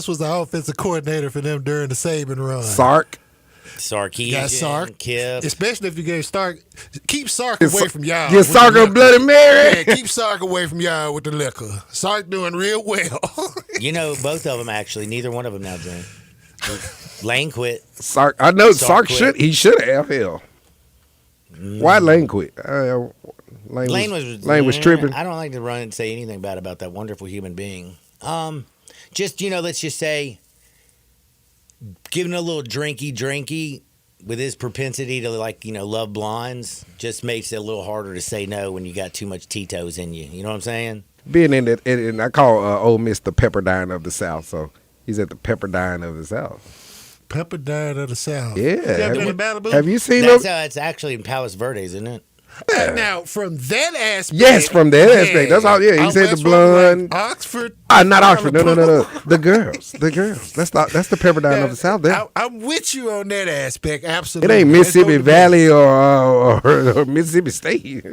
was the offensive coordinator for them during the Saban run? Sark. Sarkisian. Got Sark. Kip. Especially if you gave Sark. Keep Sark away from y'all. Get Sark a Bloody Mary. Yeah, keep Sark away from y'all with the liquor. Sark doing real well. You know, both of them actually. Neither one of them now drink. Lane quit. Sark. I know Sark Sark quit. He should have. Hell. Why Lane quit? Lane was tripping. I don't like to run and say anything bad about that wonderful human being. Just, let's just say, giving a little drinky with his propensity to love blondes just makes it a little harder to say no when you got too much Tito's in you. You know what I'm saying? Being in that, and I call Ole Miss the Pepperdine of the South, so he's at the Pepperdine of the South. Pepperdine of the South. Yeah. You ever been in Malibu? Have you seen That's them? it's actually in Palos Verdes, isn't it? Now, from that aspect. Yes, from that aspect. That's all. Yeah, he said the blonde. Like Oxford. Not Oxford. No. The girls. That's the Pepperdine of the South. There. I'm with you on that aspect. Absolutely. It ain't Mississippi Valley or Mississippi State.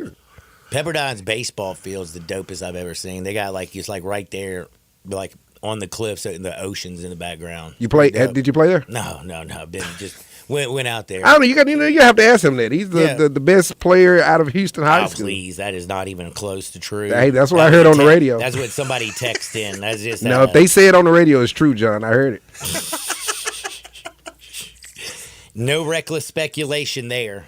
Pepperdine's baseball field's the dopest I've ever seen. They got it's right there, like on the cliffs and the oceans in the background. You play? Did you play there? No. Been just went out there. I don't know. You have to ask him that. He's the best player out of Houston High School. Please, that is not even close to true. Hey, that's what I heard on the radio. That's what somebody texted in. That's just no. If they say it on the radio, it's true, John. I heard it. No reckless speculation there.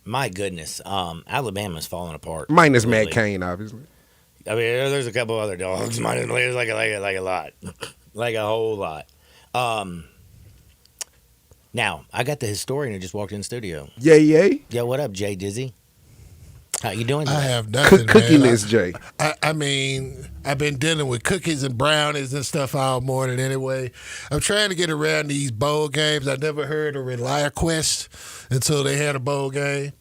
My goodness, Alabama's falling apart. Minus Matt completely. Cain, obviously. I mean, there's a couple other dogs. Minus there's like a lot, like a whole lot. Now I got the historian who just walked in the studio. Yay. Yo, what up, Jay Dizzy? How you doing? I today? have nothing. Cookie man. list, Jay. I mean, I've been dealing with cookies and brownies and stuff all morning anyway. I'm trying to get around these bowl games. I never heard of ReliaQuest until they had a bowl game.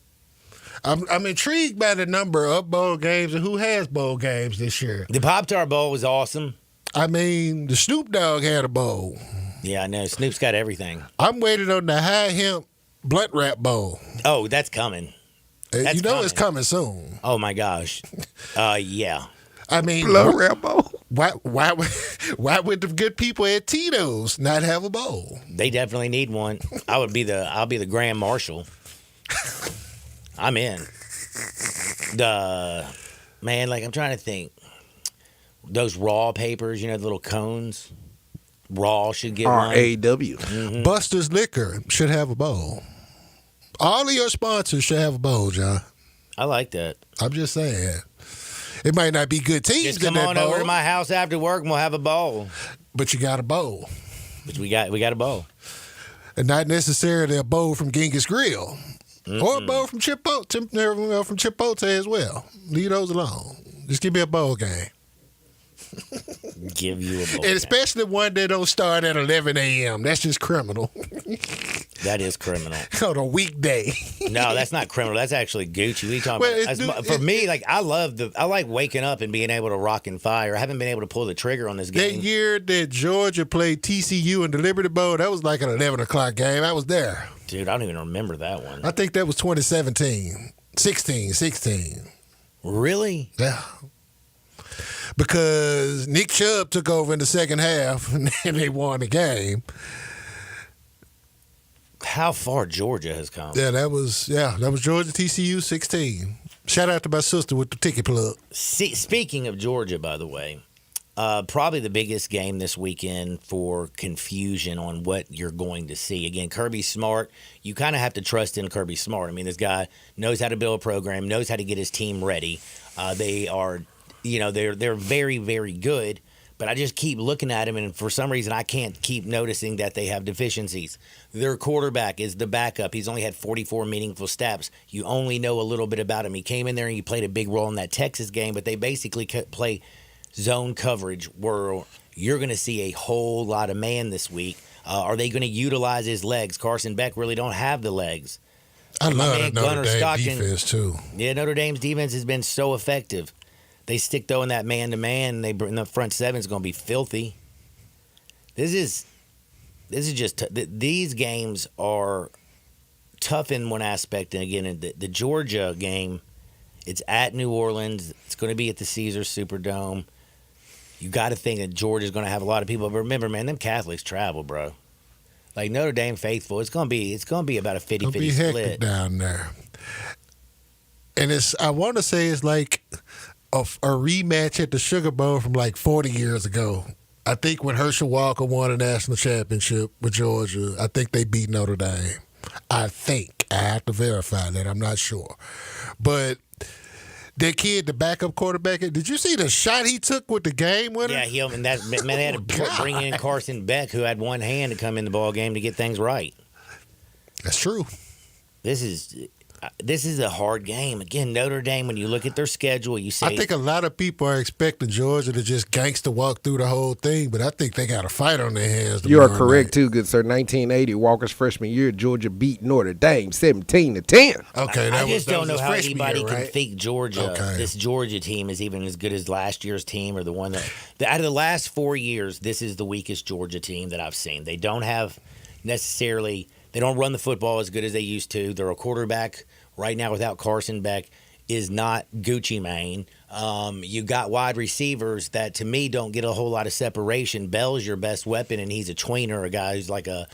I'm intrigued by the number of bowl games and who has bowl games this year. The Pop-Tart Bowl was awesome. I mean, the Snoop Dogg had a bowl. Yeah, I know. Snoop's got everything. I'm waiting on the High Hemp Blood Wrap Bowl. Oh, that's coming. That's you know it's coming soon. Oh my gosh. Yeah. I mean, Blood Wrap Bowl. why would the good people at Tito's not have a bowl? They definitely need one. I'll be the Grand Marshal. I'm in. Man, like I'm trying to think. Those raw papers, you know, the little cones. Raw should get one. RAW. Buster's Liquor should have a bowl. All of your sponsors should have a bowl, John. I like that. I'm just saying. It might not be good teams Just in come that on bowl, over to my house after work and we'll have a bowl. but you got a bowl. But we got a bowl. And not necessarily a bowl from Genghis Grill. Or a bowl from Chipotle as well. Leave those alone. Just give me a bowl game. Give you a bowl. And especially one that don't start at 11 a.m. That's just criminal. That is criminal. On a weekday. No, that's not criminal. That's actually Gucci. We talking Well, about for me. Like I like waking up and being able to rock and fire. I haven't been able to pull the trigger on this That game. year that Georgia played TCU in the Liberty Bowl, that was like an 11 o'clock game. I was there. Dude, I don't even remember that one. I think that was 2017. 16. Really? Yeah. Because Nick Chubb took over in the second half and they won the game. How far Georgia has come. Yeah, that was Georgia TCU 16. Shout out to my sister with the ticket plug. Speaking of Georgia, by the way, probably the biggest game this weekend for confusion on what you're going to see. Again, Kirby Smart, you kind of have to trust in Kirby Smart. I mean, this guy knows how to build a program, knows how to get his team ready. They are, they're very, very good. But I just keep looking at him, and for some reason, I can't keep noticing that they have deficiencies. Their quarterback is the backup. He's only had 44 meaningful snaps. You only know a little bit about him. He came in there and he played a big role in that Texas game, but they basically play zone coverage where you're going to see a whole lot of man this week. Are they going to utilize his legs? Carson Beck really don't have the legs. I love man that Notre Gunnar Dame Stockton- defense, too. Yeah, Notre Dame's defense has been so effective. They stick though in that man-to-man. They bring the front seven is going to be filthy. This is just these games are tough in one aspect, and again, the Georgia game, it's at New Orleans. It's going to be at the Caesars Superdome. You got to think that Georgia's going to have a lot of people. But remember, man, them Catholics travel, bro. Like Notre Dame faithful, it's going to be about a 50-50 It'll be hectic split. down there. And I want to say it's like a rematch at the Sugar Bowl from like 40 years ago. I think when Herschel Walker won a national championship with Georgia, I think they beat Notre Dame. I think. I have to verify that. I'm not sure. But that kid, the backup quarterback, did you see the shot he took with the game winner? Yeah, they had to bring in Carson Beck, who had one hand to come in the ball game to get things right. That's true. This is a hard game. Again, Notre Dame, when you look at their schedule, you say... I think a lot of people are expecting Georgia to just gangster walk through the whole thing, but I think they got a fight on their hands. You are tomorrow correct, night. too, good sir. 1980, Walker's freshman year, Georgia beat Notre Dame 17-10. Okay, I just don't know his how freshman anybody year, can right? think Georgia, Okay. this Georgia team is even as good as last year's team or the one that... Out of the last 4 years, this is the weakest Georgia team that I've seen. They don't have necessarily... They don't run the football as good as they used to. They're a quarterback right now without Carson Beck is not Gucci Mane. You got wide receivers that, to me, don't get a whole lot of separation. Bell's your best weapon, and he's a tweener, a guy who's like a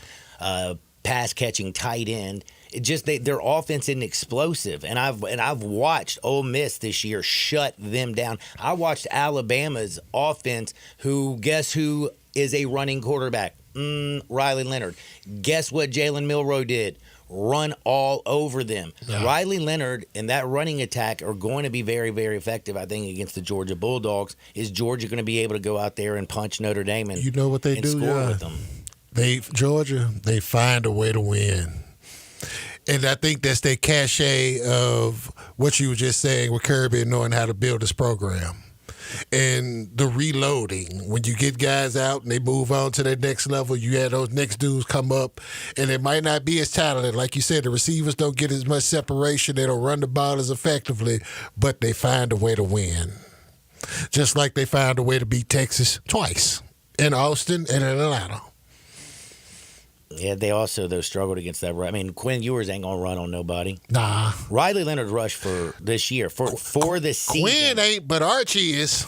pass-catching tight end. It just their offense isn't explosive, and I've watched Ole Miss this year shut them down. I watched Alabama's offense, guess who is a running quarterback? Riley Leonard. Guess what Jalen Milroe did? Run all over them. Yeah. Riley Leonard and that running attack are going to be very, very effective, I think, against the Georgia Bulldogs. Is Georgia going to be able to go out there and punch Notre Dame and, You know what they and do, score with them? Georgia, they find a way to win. And I think that's their cachet of what you were just saying with Kirby and knowing how to build this program. And the reloading, when you get guys out and they move on to their next level, you have those next dudes come up, and it might not be as talented. Like you said, the receivers don't get as much separation. They don't run the ball as effectively, but they find a way to win. Just like they found a way to beat Texas twice, in Austin and in Atlanta. Yeah, they also, though, struggled against that. I mean, Quinn Ewers ain't going to run on nobody. Nah. Riley Leonard rushed for this year, for this season. Quinn ain't, but Archie is.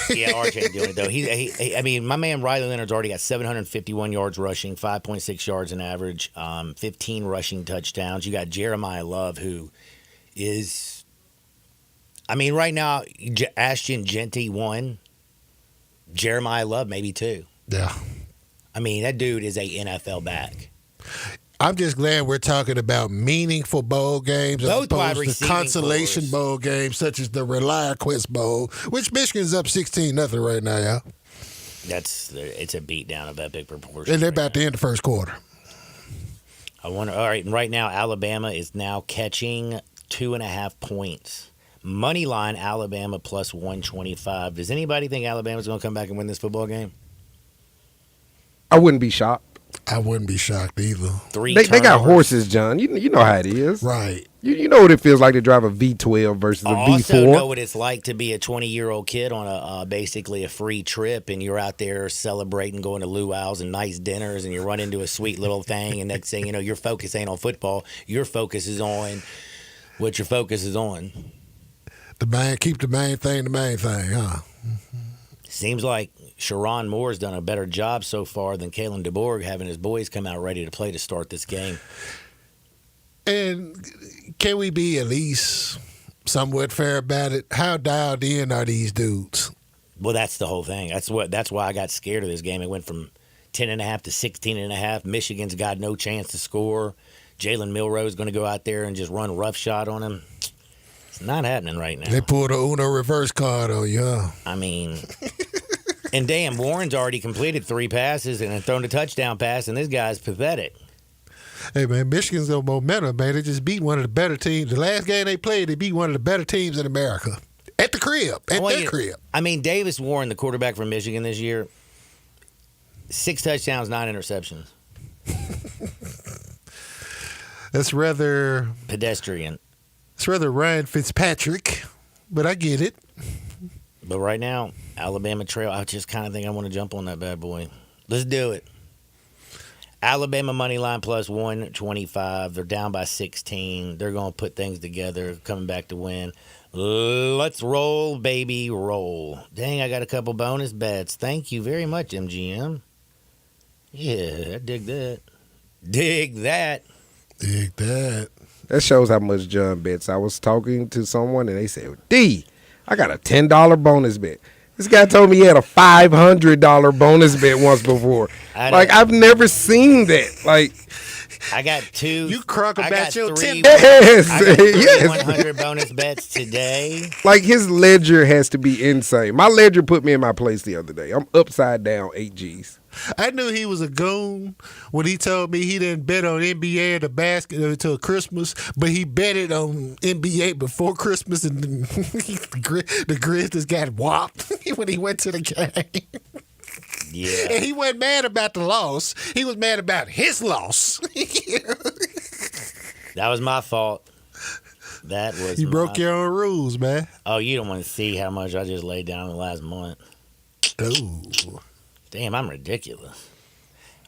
Yeah, Archie ain't doing it, though. I mean, my man Riley Leonard's already got 751 yards rushing, 5.6 yards in average, 15 rushing touchdowns. You got Jeremiah Love, who is, I mean, right now, Ashton Jeanty 1, Jeremiah Love maybe 2. Yeah. I mean, that dude is a NFL back. I'm just glad we're talking about meaningful bowl games as Both wide opposed to receiving consolation cores. bowl games such as the ReliaQuest Bowl, which Michigan's up 16-0 right now, yeah. It's a beatdown of epic proportions. And they're about to end the first quarter. I wonder. All right, and right now Alabama is now catching 2.5 points. Money line Alabama plus 125. Does anybody think Alabama's going to come back and win this football game? I wouldn't be shocked. I wouldn't be shocked either. They got horses, John. You know how it is. Right. You know what it feels like to drive a V12 versus a I V4. also know what it's like to be a 20-year-old kid on a basically a free trip, and you're out there celebrating, going to luau's and nice dinners, and you run into a sweet little thing, and next thing you know, your focus ain't on football. Your focus is on what your focus is on. Keep the main thing, huh? Seems like Sharon Moore's done a better job so far than Kalen DeBoer having his boys come out ready to play to start this game. And can we be at least somewhat fair about it? How dialed in are these dudes? Well, that's the whole thing. That's why I got scared of this game. It went from 10.5 to 16.5. Michigan's got no chance to score. Jalen Milroe's going to go out there and just run roughshod on him. It's not happening right now. They pulled a Uno reverse card on you, huh? I mean, and damn, Warren's already completed 3 passes and thrown a touchdown pass, and this guy's pathetic. Hey, man, Michigan's on momentum, man. They just beat one of the better teams. The last game they played, they beat one of the better teams in America. At the crib. At their crib. I mean, Davis Warren, the quarterback from Michigan this year, 6 touchdowns, 9 interceptions. That's rather pedestrian. It's rather Ryan Fitzpatrick, but I get it. But right now, Alabama trail, I just kind of think I want to jump on that bad boy. Let's do it. Alabama money line plus 125. They're down by 16. They're going to put things together, coming back to win. Let's roll, baby, roll. Dang, I got a couple bonus bets. Thank you very much, MGM. Yeah, I dig that. Dig that. Dig that. That shows how much John bets. I was talking to someone and they said, D, I got a $10 bonus bet. This guy told me he had a $500 bonus bet once before. I've never seen that. Like, I got 2. You crunk about your 10. Yes, I got 3 yes. 100 bonus bets today. Like, his ledger has to be insane. My ledger put me in my place the other day. I'm upside down 8 G's. I knew he was a goon when he told me he didn't bet on NBA or the basket until Christmas, but he betted on NBA before Christmas, and the Grizzlies got whopped when he went to the game. Yeah. And he wasn't mad about the loss. He was mad about his loss. That was my fault. That was You broke your own rules, man. Oh, you don't want to see how much I just laid down in the last month. Ooh. Damn, I'm ridiculous.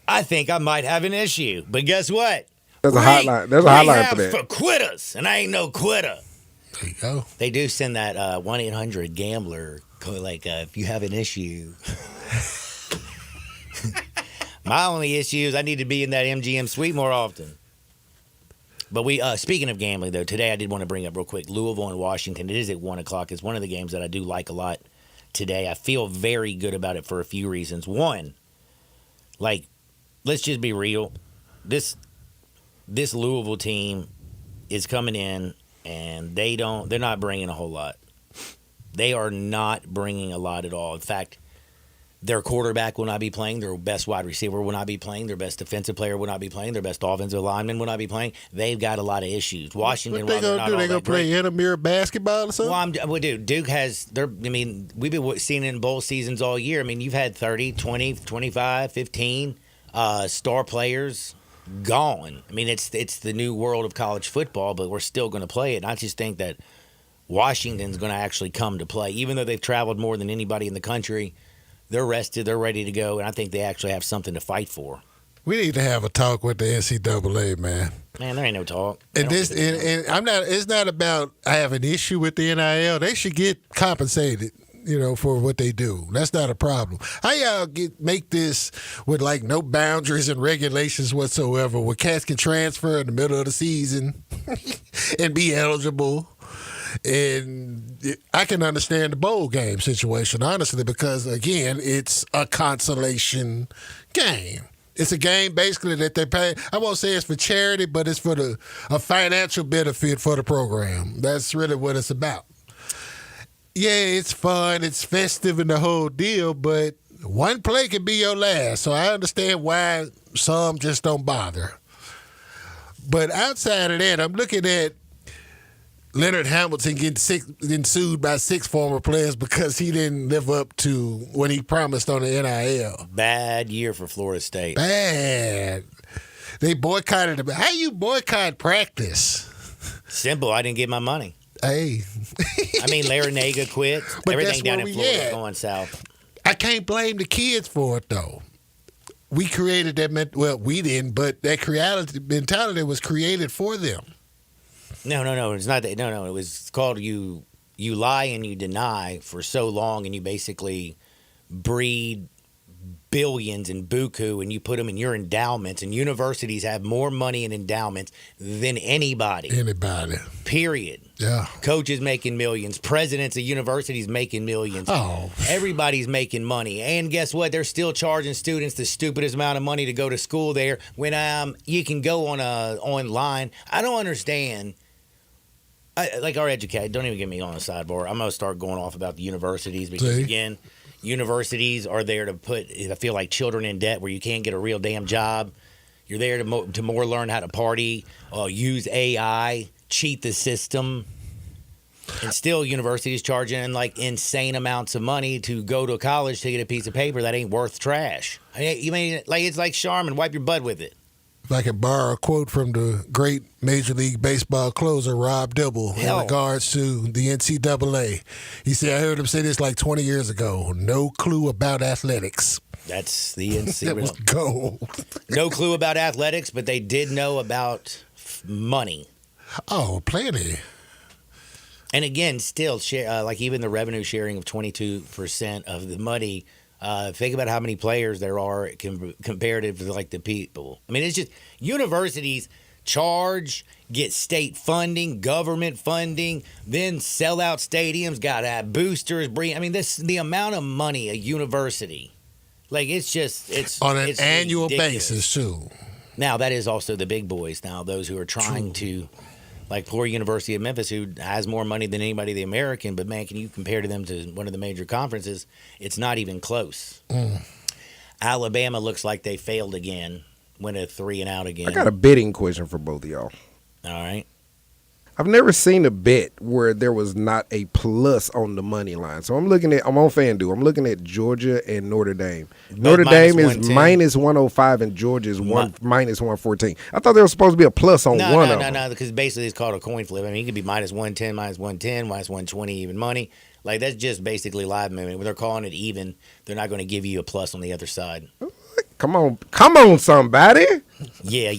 I think I might have an issue, but guess what? There's a hotline. There's a hotline for that. For quitters, and I ain't no quitter. There you go. They do send that 1-800-GAMBLER, if you have an issue. My only issue is I need to be in that MGM suite more often. But speaking of gambling, though, today I did want to bring up real quick Louisville and Washington. It is at 1 o'clock. It's one of the games that I do like a lot today. I feel very good about it for a few reasons. One, Like, let's just be real. This Louisville team is coming in, and they're not bringing a whole lot. They are not bringing a lot at all. In fact, their quarterback will not be playing. Their best wide receiver will not be playing. Their best defensive player will not be playing. Their best offensive lineman will not be playing. They've got a lot of issues. Washington, What they gonna do? They gonna play intramural basketball or something? Well, dude, Duke has. We've been seeing it in bowl seasons all year. I mean, you've had 30, 20, 25, 15 star players gone. I mean, it's the new world of college football, but we're still going to play it. And I just think that Washington's going to actually come to play, even though they've traveled more than anybody in the country. They're rested. They're ready to go, and I think they actually have something to fight for. We need to have a talk with the NCAA, man. Man, there ain't no talk. And I'm not. It's not about I have an issue with the NIL. They should get compensated, for what they do. That's not a problem. How y'all make this with like no boundaries and regulations whatsoever, where cats can transfer in the middle of the season and be eligible? And I can understand the bowl game situation, honestly, because, again, it's a consolation game. It's a game, basically, that they pay. I won't say it's for charity, but it's for a financial benefit for the program. That's really what it's about. Yeah, it's fun. It's festive and the whole deal, but one play can be your last. So I understand why some just don't bother. But outside of that, I'm looking at Leonard Hamilton getting sued by 6 former players because he didn't live up to what he promised on the NIL. Bad year for Florida State. Bad. They boycotted him. How you boycott practice? Simple. I didn't get my money. Hey. Larinaga quit. But everything down in Florida at. going south. I can't blame the kids for it, though. We created that. Well, we didn't, but that mentality was created for them. No. It's not that. No. It was called you lie and you deny for so long, and you basically breed billions in buku, and you put them in your endowments. And universities have more money in endowments than anybody. Period. Yeah. Coaches making millions. Presidents of universities making millions. Oh. Everybody's making money. And guess what? They're still charging students the stupidest amount of money to go to school there when you can go online. I don't understand. Like our educate, don't even get me on the sidebar. I'm going to start going off about the universities because, again, universities are there to put, I feel like, children in debt where you can't get a real damn job. You're there to more learn how to party, use AI, cheat the system. And still, universities charging like insane amounts of money to go to college to get a piece of paper that ain't worth trash. It's like Charmin, wipe your butt with it. If I could borrow a quote from the great Major League Baseball closer, Rob Dibble, in regards to the NCAA. He said, I heard him say this like 20 years ago, no clue about athletics. That's the NCAA. That was gold. No clue about athletics, but they did know about money. Oh, plenty. And again, still, like even the revenue sharing of 22% of the money. Think about how many players there are comparative to like the people. I mean, it's just universities get state funding, government funding, then sell out stadiums, got to have boosters. The amount of money a university, it's on an it's annual ridiculous. basis too. Now that is also the big boys. Now those who are trying to. Like Florida University of Memphis, who has more money than anybody in the American, but man, can you compare to them to one of the major conferences? It's not even close. Alabama looks like they failed again, went a 3-and-out again. I got a betting question for both of y'all. All right. I've never seen a bet where there was not a plus on the money line. So I'm on FanDuel. I'm looking at Georgia and Notre Dame. Notre Dame is minus 105 and Georgia is minus 114. I thought there was supposed to be a plus on one of them. No, because basically it's called a coin flip. I mean, it could be minus 110, minus 110, minus 120 even money. Like, that's just basically live movement. When they're calling it even, they're not going to give you a plus on the other side. Come on, somebody. Yeah.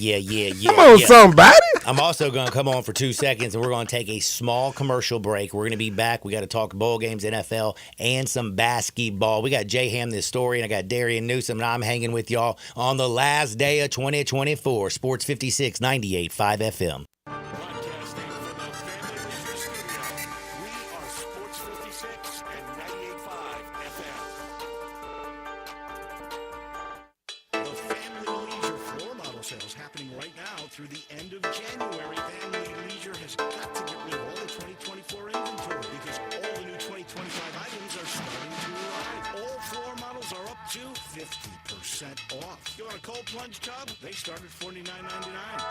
Come on, somebody. I'm also going to come on for 2 seconds, and we're going to take a small commercial break. We're going to be back. We got to talk bowl games, NFL, and some basketball. We got Jay Ham this story, and I got Darian Newsom, and I'm hanging with y'all on the last day of 2024. Sports 56, 98.5 FM. Broadcasting from the Family Leisure Studio, we are Sports 56 and 98.5 FM. happening right now through the end of January. Family Leisure has got to get rid of all the 2024 inventory because all the new 2025 items are starting to arrive. All floor models are up to 50% off. You want a cold plunge tub? They start at $49.99.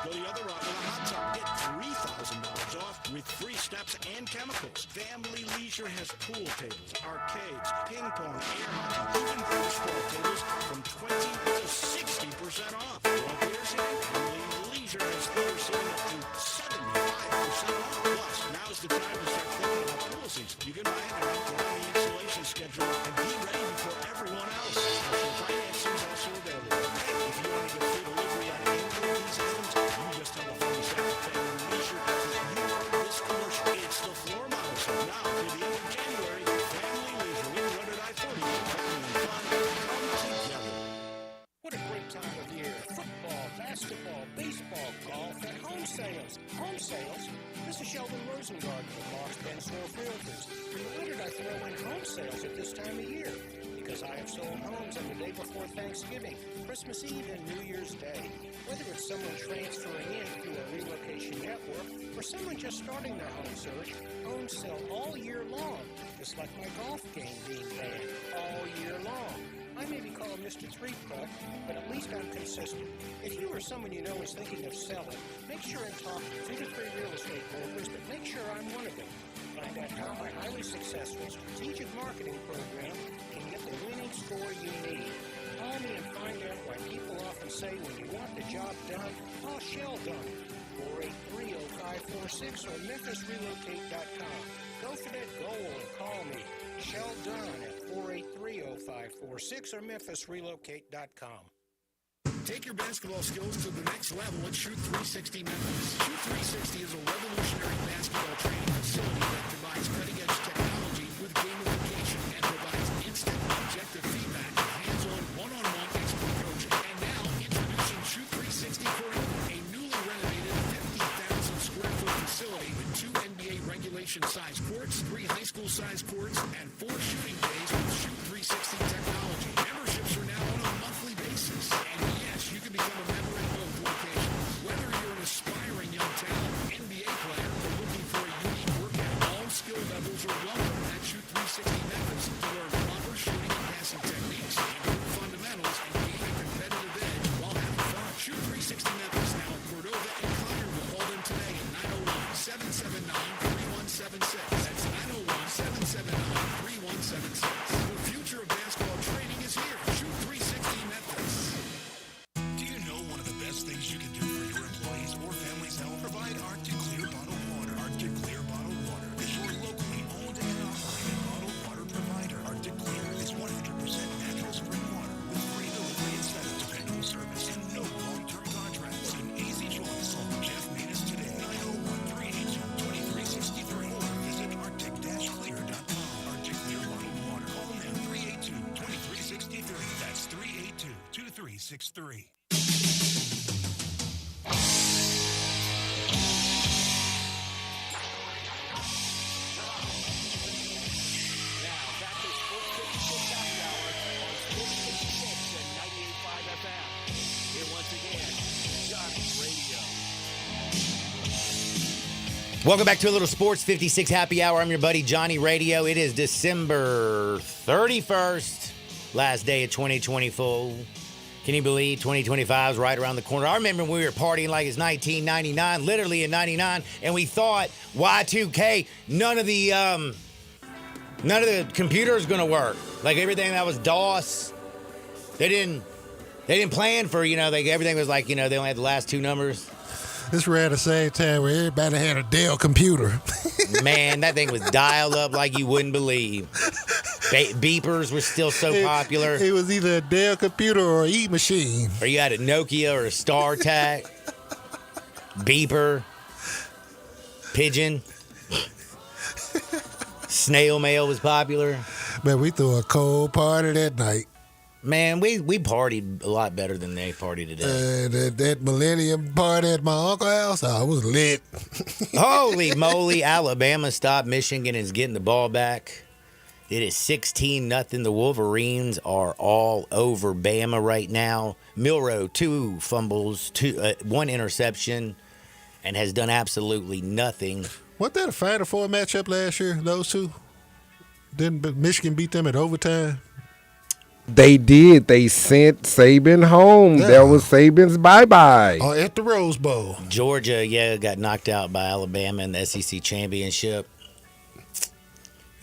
Go the other route with a hot tub. Get $3,000 off with free steps and chemicals. Family Leisure has pool tables, arcades, ping pong, air hockey, even baseball tables from 20 to 60% off. Want beers here? Family Leisure has theater seating up to 75% off. Plus, now's the time to start thinking about pool seats. You can buy it now, get on the installation schedule, and be ready before everyone else. Special financing is also available. Hey, if you want to get free delivery on any of these items, you just tell the phone staff at Family Leisure that you heard this commercial. It's the floor model set. Now, through the end of January, Family Leisure, 100 I-40, family and fun come together. What a great time of year. Football, basketball, baseball, golf, and home sales. Home sales? This is Sheldon Rosengarten with Marks Benz North Realtors. Why did I throw in home sales at this time of year? Because I have sold homes on the day before Thanksgiving, Christmas Eve, and New Year's Day. Whether it's someone transferring in through a relocation network or someone just starting their home search, homes sell all year long, just like my golf game being banned all year long. I may be called Mr. Three-Putt, but at least I'm consistent. If you or someone you know is thinking of selling, make sure and talk to 2 to 3 real estate brokers, but make sure I'm one of them. Find out how my highly successful strategic marketing program can get the winning score you need. Call me and find out why people often say when you want the job done, call Shell done. 483-0546 or MemphisRelocate.com. Go for that goal and call me. Shell Dunn at 483-0546 or MemphisRelocate.com. Take your basketball skills to the next level at Shoot 360 Memphis. Shoot 360 is a revolutionary basketball training facility that provides cutting-edge technology with gamification and provides instant objective feedback, hands-on, one-on-one expert coaching. And now, introducing Shoot 360 for you, a newly renovated 50,000 square foot facility with 2 NBA regulation-sized courts, 3 high school-sized courts, and 4 shooting bays with Shoot 360 technology. Memberships are now on a monthly basis. And yes, you can become a member at both locations. Whether you're an aspiring young talent, NBA player, or looking for a unique workout, all skill levels are welcome at Shoot 360 Memphis to learn proper shooting and passing techniques, improve fundamentals, and gain a competitive edge while having fun. Shoot 360 Memphis now in Cordova and Collierville. Call them today at 901-779-3176. That's 901-779-3176. The future of basketball training is here. Shoot 360 Memphis. Do you know one of the best things you can do for your employees or families' health? Provide Arctic Clear bottled water. Arctic Clear bottled water is your locally owned and operated bottled water provider. Arctic Clear is 100% natural spring water with free delivery instead of dependable service and no long-term contracts. An easy choice. Call Jeff Matus today, 901-382-2363, or visit arctic-clear.com. Arctic Clear bottled water. Call them 382-2363. That's 382-2363. Welcome back to a little Sports 56 Happy Hour. I'm your buddy Johnny Radio. It is December 31st, last day of 2024. Can you believe 2025 is right around the corner? I remember when we were partying like it's 1999, literally in 99, and we thought Y2K, none of the computers going to work. Like everything that was DOS, they didn't plan for, everything was like, they only had the last 2 numbers. This ran the same time where everybody had a Dell computer. Man, that thing was dialed up like you wouldn't believe. Beepers were still so popular. It was either a Dell computer or an E-machine. Or you had a Nokia or a StarTAC. Beeper. Pigeon. Snail mail was popular. Man, we threw a cold party that night. Man, we partied a lot better than they party today. That millennium party at my uncle's house, I was lit. Holy moly, Alabama stopped Michigan and is getting the ball back. It is 16-0. The Wolverines are all over Bama right now. Milroe, 2 fumbles, 1 interception, and has done absolutely nothing. Wasn't that a Final Four matchup last year, those two? Didn't Michigan beat them at overtime? They did. They sent Saban home. Yeah. That was Saban's bye-bye. Oh, at the Rose Bowl. Georgia, got knocked out by Alabama in the SEC championship.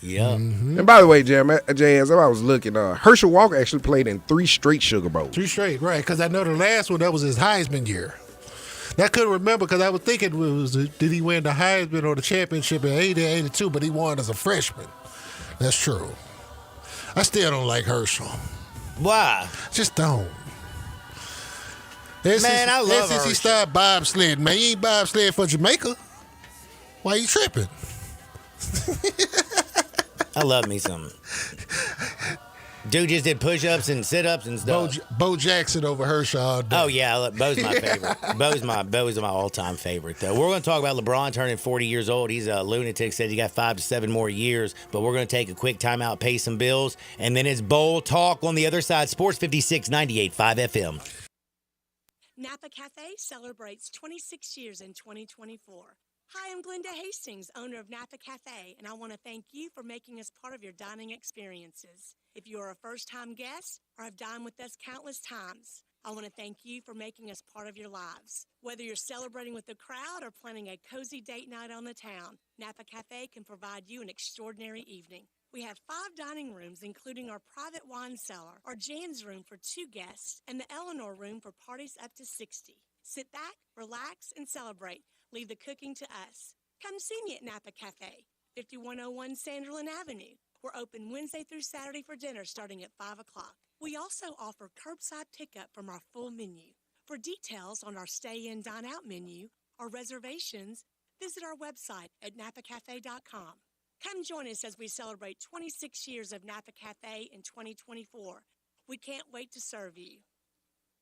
Yep. And by the way, Jazz, I was looking, Herschel Walker actually played in 3 straight Sugar Bowls. 3 straight, right. Because I know the last one, that was his Heisman year. I couldn't remember because I was thinking, did he win the Heisman or the championship in 80 82, but he won as a freshman. That's true. I still don't like Herschel. Why? Just don't. Man, I love SEC Herschel. style bobsled, man. You ain't bobsled for Jamaica. Why you tripping? I love me some. Dude just did push-ups and sit-ups and stuff. Bo Jackson over Herschel all day. Oh, yeah. Bo's my favorite. Bo's my all-time favorite, though. We're going to talk about LeBron turning 40 years old. He's a lunatic, said he got 5 to 7 more years. But we're going to take a quick timeout, pay some bills, and then it's Bowl Talk on the other side. Sports 56, 98.5 FM. Napa Cafe celebrates 26 years in 2024. Hi, I'm Glenda Hastings, owner of Napa Cafe, and I want to thank you for making us part of your dining experiences. If you are a first-time guest or have dined with us countless times, I want to thank you for making us part of your lives. Whether you're celebrating with the crowd or planning a cozy date night on the town, Napa Cafe can provide you an extraordinary evening. We have 5 dining rooms, including our private wine cellar, our Jan's room for 2 guests, and the Eleanor room for parties up to 60. Sit back, relax, and celebrate. Leave the cooking to us. Come see me at Napa Cafe, 5101 Sanderlin Avenue. We're open Wednesday through Saturday for dinner starting at 5 o'clock. We also offer curbside pickup from our full menu. For details on our stay-in, dine-out menu or reservations, visit our website at napacafe.com. Come join us as we celebrate 26 years of Napa Cafe in 2024. We can't wait to serve you.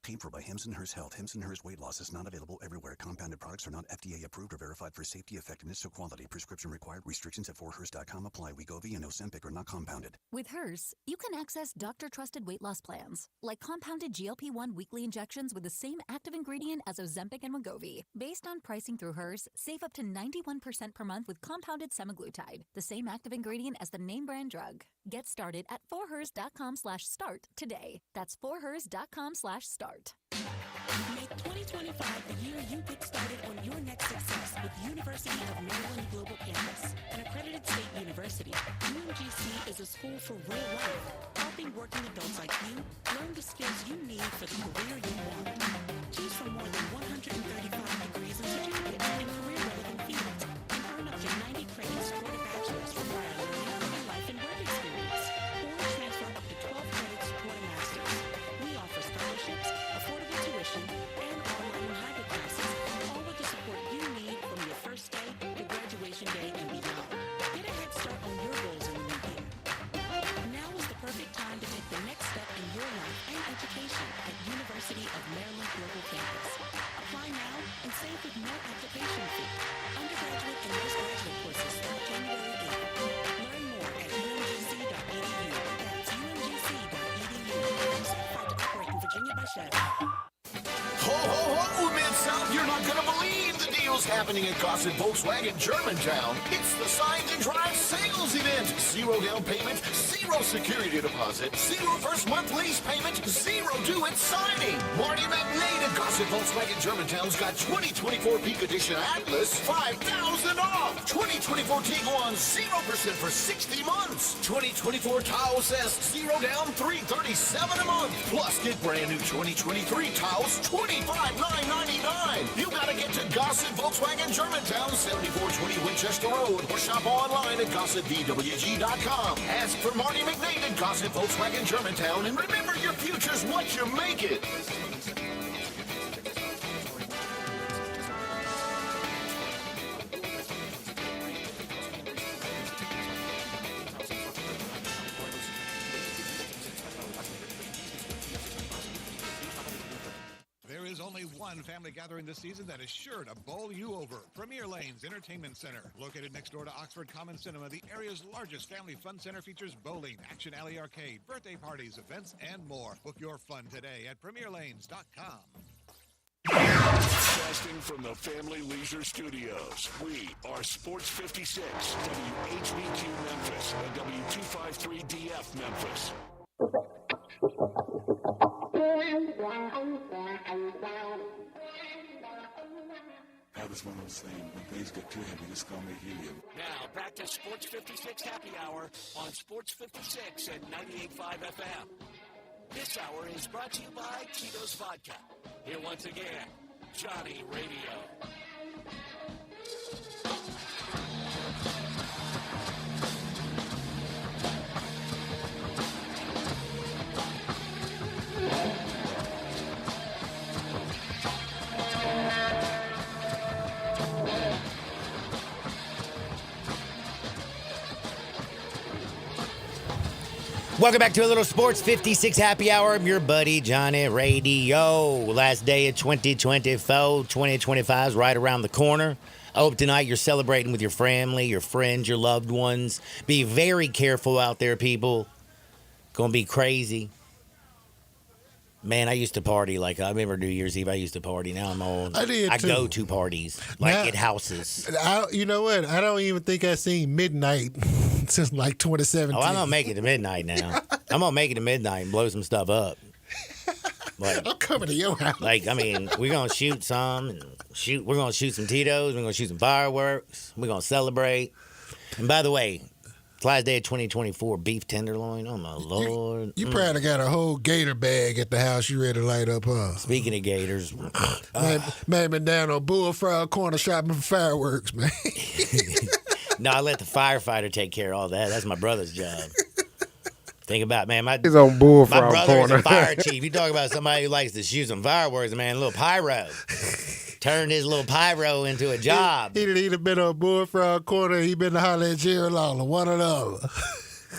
Paid for by Hims & Hers Health. Hims & Hers weight loss is not available everywhere. Compounded products are not FDA approved or verified for safety, effectiveness, or quality. Prescription required. Restrictions at 4hers.com apply. Wegovy and Ozempic are not compounded. With Hers, you can access doctor-trusted weight loss plans, like compounded GLP-1 weekly injections with the same active ingredient as Ozempic and Wegovy. Based on pricing through Hers, save up to 91% per month with compounded semaglutide, the same active ingredient as the name brand drug. Get started at 4hers.com/start today. That's 4hers.com/start. Make 2025 the year you get started on your next success with University of Maryland Global Campus, an accredited state university. UMGC is a school for real life, helping working adults like you learn the skills you need for the career you want. Choose from more than 135 degrees and certificates in career-relevant fields, and earn up to 90 credits toward a bachelor's for prior learning and life and work experience, or transfer up to 12 credits toward a master's. We offer scholarships, affordable tuition, and online and hybrid classes, all with the support you need from your first day to graduation day and beyond. Get a head start on your goals in the new year. Now is the perfect time to take the next step in your life and education at University of Maryland Global Campus. Apply now and save with no application fee. Undergraduate and postgraduate courses start January 8th. Learn more at umgc.edu. That's umgc.edu. Certified to operate in Virginia by Chef. Ho, ho, ho, Mid-South, you're not going to believe the deals happening at Gossett Volkswagen Germantown. It's the Sign to Drive sales event. 0 down payment, 0 security deposit, 0 first month lease payment, 0 due at signing. Marty McNade at Gossett Volkswagen Germantown's got 2024 Peak Edition Atlas, $5,000 off. 2024 Tiguan, 0% for 60 months. 2024 Taos S, 0 down, $337 a month. Plus, get brand new 2023 Taos, $25,999. You gotta get to Gossett Volkswagen Germantown, 7420 Winchester Road, or shop online at GossettVWG.com. Ask for Marty McNade at Gossett Volkswagen Germantown, and remember, your future's what you make it. There is only one one family gathering this season that is sure to bowl you over. Premier Lanes Entertainment Center. Located next door to Oxford Common Cinema, the area's largest family fun center features bowling, Action Alley Arcade, birthday parties, events, and more. Book your fun today at premierlanes.com. Broadcasting from the Family Leisure Studios, we are Sports 56, WHBQ Memphis, and W253DF Memphis. That was one of those things, when things get too heavy, just call me helium. Now, back to Sports 56 Happy Hour on Sports 56 at 98.5 FM. This hour is brought to you by Tito's Vodka. Here once again, Johnny Radio. Welcome back to a little Sports 56 Happy Hour. I'm your buddy, Johnny Radio. Last day of 2024. 2025 is right around the corner. I hope tonight you're celebrating with your family, your friends, your loved ones. Be very careful out there, people. Gonna be crazy. Man, I used to party. Like, I remember New Year's Eve, I used to party. Now I'm old. I did, too. go to parties, like Now- at houses. You know what? I don't even think I've seen midnight since like 2017. Oh, I'm gonna make it to midnight now. I'm gonna make it to midnight and blow some stuff up. Like, I'm coming to your house. Like, I mean, we're gonna shoot some and we're gonna shoot some Tito's, we're gonna shoot some fireworks, we're gonna celebrate. And by the way, it's last day of 2024, beef tenderloin. Oh my Lord. You probably got a whole gator bag at the house you ready to light up, huh? Speaking of gators, man, been down on Bullfrog Corner shopping for fireworks, man. no, I let the firefighter take care of all that. That's my brother's job. Think about, man, He's on Bullfrog my brother Corner. is a fire chief. You talk about somebody who likes to shoot some fireworks, man, a little pyro. Turned his little pyro into a job. He'd have been on Bullfrog Corner. He been to holler at Jerry Lawler, one or the other.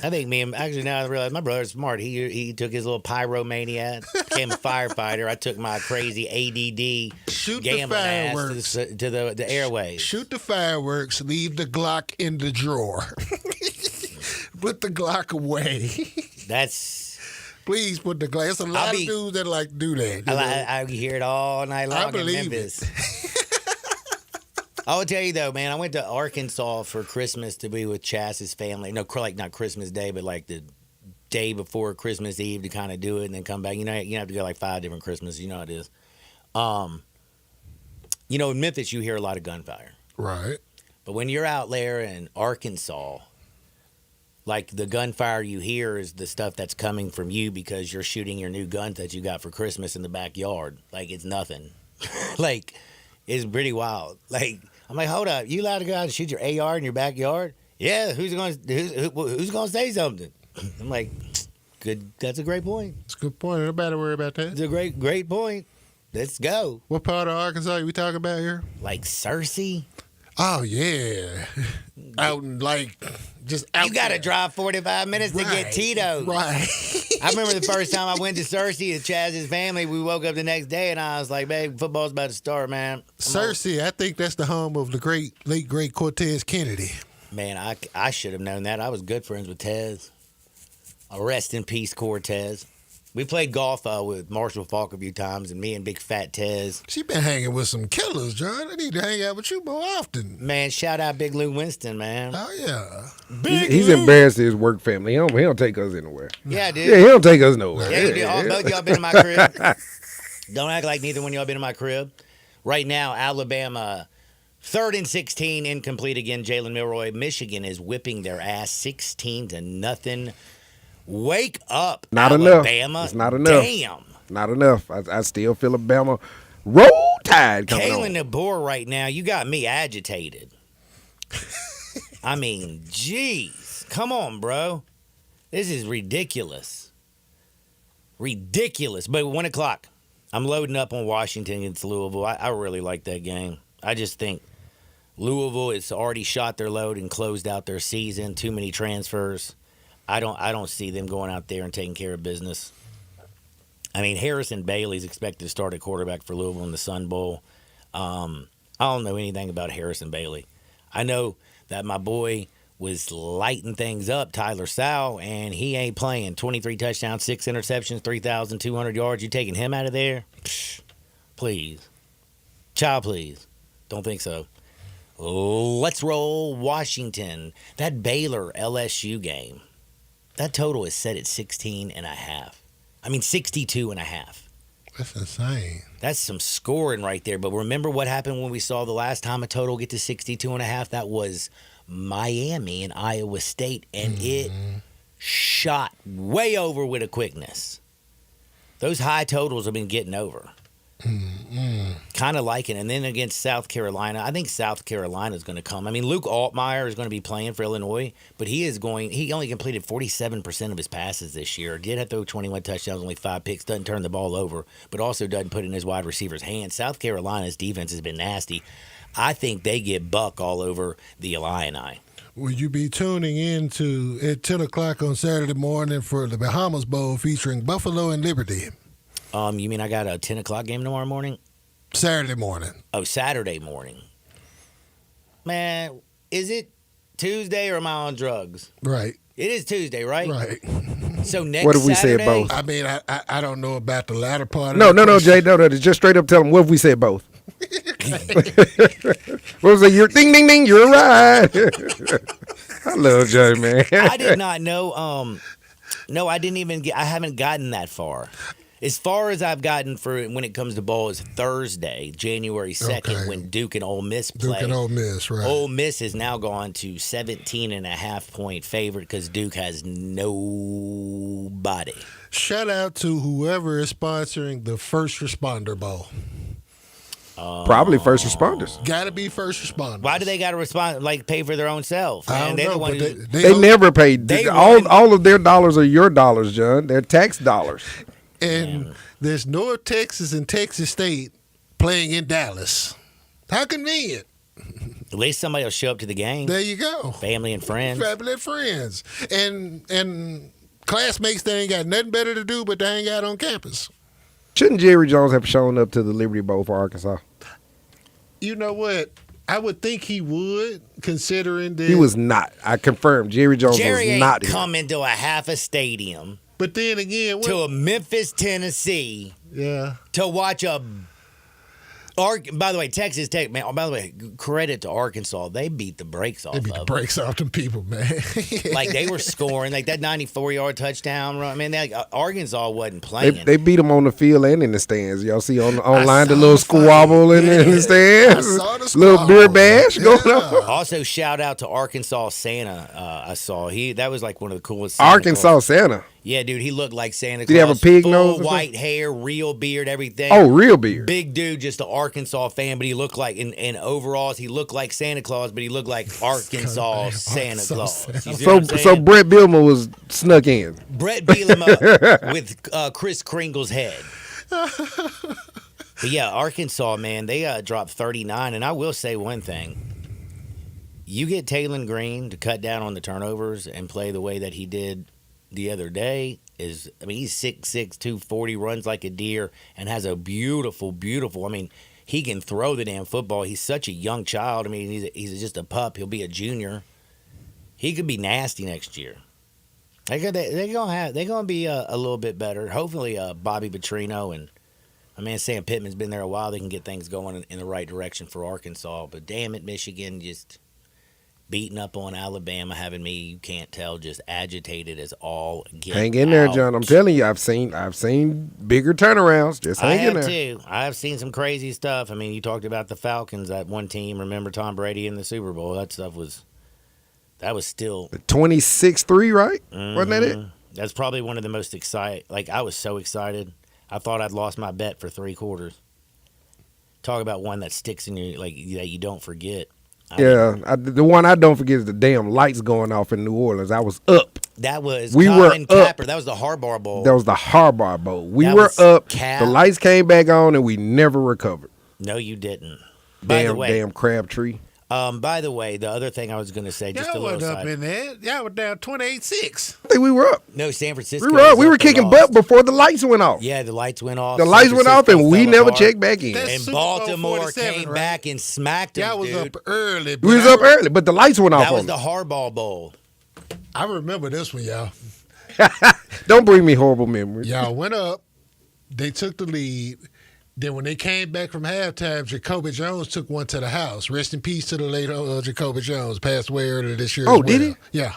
I think actually now I realize my brother's smart. He took his little pyromaniac, became a firefighter. I took my crazy ADD Shoot the gambling ass fireworks. to the airways. Shoot the fireworks, leave the Glock in the drawer. Put the Glock away. Please put the Glock. There's a lot of dudes that like to do that. I hear it all night long I believe in Memphis. I will tell you though, man, I went to Arkansas for Christmas to be with Chas's family. No, like not Christmas Day, but like the day before Christmas Eve to kind of do it and then come back. You know, you have to go like 5 different Christmases. You know how it is. You know, in Memphis, you hear a lot of gunfire. Right. But when you're out there in Arkansas, like the gunfire you hear is the stuff that's coming from you because you're shooting your new gun that you got for Christmas in the backyard. Like it's nothing. Like it's pretty wild. Like I'm like, hold up, you allowed to go out and shoot your AR in your backyard? Yeah, who's gonna say something? I'm like, good. That's a great point. It's a good point. Nobody worry about that. It's a great point. Let's go. What part of Arkansas are we talking about here? Like Searcy. Oh yeah, out and like just out. You got to drive 45 minutes to get Tito's. Right. I remember the first time I went to Searcy to Chaz's family. We woke up the next day and I was like, "Babe, football's about to start, man." Searcy, I think that's the home of the late great Cortez Kennedy. Man, I should have known that. I was good friends with Tez. Rest in peace, Cortez. We played golf with Marshall Falk a few times, and me and Big Fat Tez. She been hanging with some killers, John. I need to hang out with you more often. Man, shout out Big Lou Winston, man. Oh, yeah. He's embarrassed to his work family. He don't take us anywhere. Yeah, dude. Yeah, he don't take us nowhere. Yeah, both y'all been in my crib. Don't act like neither one of y'all been in my crib. Right now, Alabama, 3rd and 16, incomplete again. Jalen Milroy. Michigan is whipping their ass 16-0. Wake up, Not Alabama. enough. It's not enough. Damn. Not enough. I still feel Alabama roll tide coming Kalen on. DeBoer right now, you got me agitated. I mean, jeez. Come on, bro. This is ridiculous. Ridiculous. But 1 o'clock, I'm loading up on Washington against Louisville. I really like that game. I just think Louisville has already shot their load and closed out their season. Too many transfers. I don't see them going out there and taking care of business. I mean, Harrison Bailey's expected to start at quarterback for Louisville in the Sun Bowl. I don't know anything about Harrison Bailey. I know that my boy was lighting things up, Tyler Sowell, and he ain't playing. 23 touchdowns, 6 interceptions, 3,200 yards. You taking him out of there? Psh, please. Child, please. Don't think so. Let's roll Washington. That Baylor LSU game, that total is set at 16.5. I mean, 62.5. That's insane. That's some scoring right there. But remember what happened when we saw the last time a total get to 62.5? That was Miami and Iowa State, and it shot way over with a quickness. Those high totals have been getting over. Kind of like it. And then against South Carolina, I think South Carolina is going to come. I mean, Luke Altmaier is going to be playing for Illinois, but he only completed 47% of his passes this year. Did have to throw 21 touchdowns, only 5 picks, doesn't turn the ball over, but also doesn't put it in his wide receiver's hands. South Carolina's defense has been nasty. I think they get Buck all over the Illini. Will you be tuning in at 10 o'clock on Saturday morning for the Bahamas Bowl featuring Buffalo and Liberty? You mean I got a 10 o'clock game tomorrow morning? Saturday morning. Oh, Saturday morning. Man, is it Tuesday or am I on drugs? Right. It is Tuesday, right? Right. So next What if we Saturday, said both? I mean, I don't know about the latter part of No, the Jay, no. Just straight up tell them, what if we said both? What was it? You're ding, ding, ding. You're right. I love Jay, man. I did not know. No, I didn't even I haven't gotten that far. As far as I've gotten for when it comes to ball is Thursday, January 2nd, when Duke and Ole Miss play. Duke and Ole Miss, right. Ole Miss has now gone to 17.5-point favorite because Duke has nobody. Shout out to whoever is sponsoring the First Responder Bowl. Probably first responders. Got to be first responders. Why do they got to respond? Like pay for their own self? I don't They're know, the one but who- They never paid. All of their dollars are your dollars, John. They're tax dollars. And there's North Texas and Texas State playing in Dallas. How convenient. At least somebody will show up to the game. There you go. Family and friends. Family and friends. And classmates that ain't got nothing better to do but to hang out on campus. Shouldn't Jerry Jones have shown up to the Liberty Bowl for Arkansas? You know what? I would think he would, considering that He was not. I confirmed. Jerry Jones Jerry was ain't not here. come into a half a stadium. But then again, to a Memphis, Tennessee, yeah, to watch a. By the way, Texas Tech, man. By the way, credit to Arkansas. They beat the brakes off. They beat the brakes off them people, man. Like they were scoring, like that 94-yard touchdown run. Man, Arkansas wasn't playing. They beat them on the field and in the stands. Y'all see online the little squabble in the stands? I saw the little beer squabble. bash going on. Also, shout out to Arkansas Santa. I saw that was like one of the coolest. Santa Arkansas Claus. Santa. Yeah, dude, he looked like Santa Claus. Did he have a pig Full nose or white hair, real beard, everything. Oh, real beard. Big dude, just an Arkansas fan, but he looked like in overalls. He looked like Santa Claus, but he looked like Arkansas Santa Claus. You see what I'm So saying? Brett Bielema was snuck in. Brett Bielema with Chris Kringle's head. But yeah, Arkansas, man, they dropped 39, and I will say one thing. You get Taylon Green to cut down on the turnovers and play the way that he did the other day he's 6'6", 240, runs like a deer, and has a beautiful, he can throw the damn football. He's such a young child. I mean, he's just a pup. He'll be a junior. He could be nasty next year. They're gonna be a little bit better. Hopefully, Bobby Petrino and my man Sam Pittman's been there a while. They can get things going in the right direction for Arkansas. But damn it, Michigan just beating up on Alabama, having me, you can't tell, just agitated as all get Hang in there, out. John. I'm telling you, I've seen bigger turnarounds. Just I hang in have there. too. I've seen some crazy stuff. I mean, you talked about the Falcons, that one team. Remember Tom Brady in the Super Bowl? That stuff was still 26-3, right? Wasn't that it? That's probably one of the most exciting. Like, I was so excited. I thought I'd lost my bet for 3 quarters. Talk about one that sticks in you, like that you don't forget. The one I don't forget is the damn lights going off in New Orleans. I was up. That was We Colin were up. Kaepernick. That was the Harbaugh Bowl. That was the Harbaugh Bowl. We That were was up. Cap. The lights came back on, and we never recovered. No, you didn't. By the Damn, way, damn Crabtree. By the way, the other thing I was going to say, just a Y'all little wasn't up side. in there. Y'all were down 28-6. I think we were up. No, San Francisco. We were up. was We were up, they kicking lost. butt before the lights went off. Yeah, the lights went off. The San lights went off, Francisco and we fell never apart. checked back in. That's And Super Bowl Baltimore 47, came right? back and smacked them, Y'all was dude. up early. We was up early, but the lights went off That was on the us. Harbaugh Bowl. I remember this one, y'all. Don't bring me horrible memories. Y'all went up. They took the lead. Then when they came back from halftime, Jacoby Jones took one to the house. Rest in peace to the late Jacoby Jones. Passed away earlier this year. Oh, as did well. he? Yeah.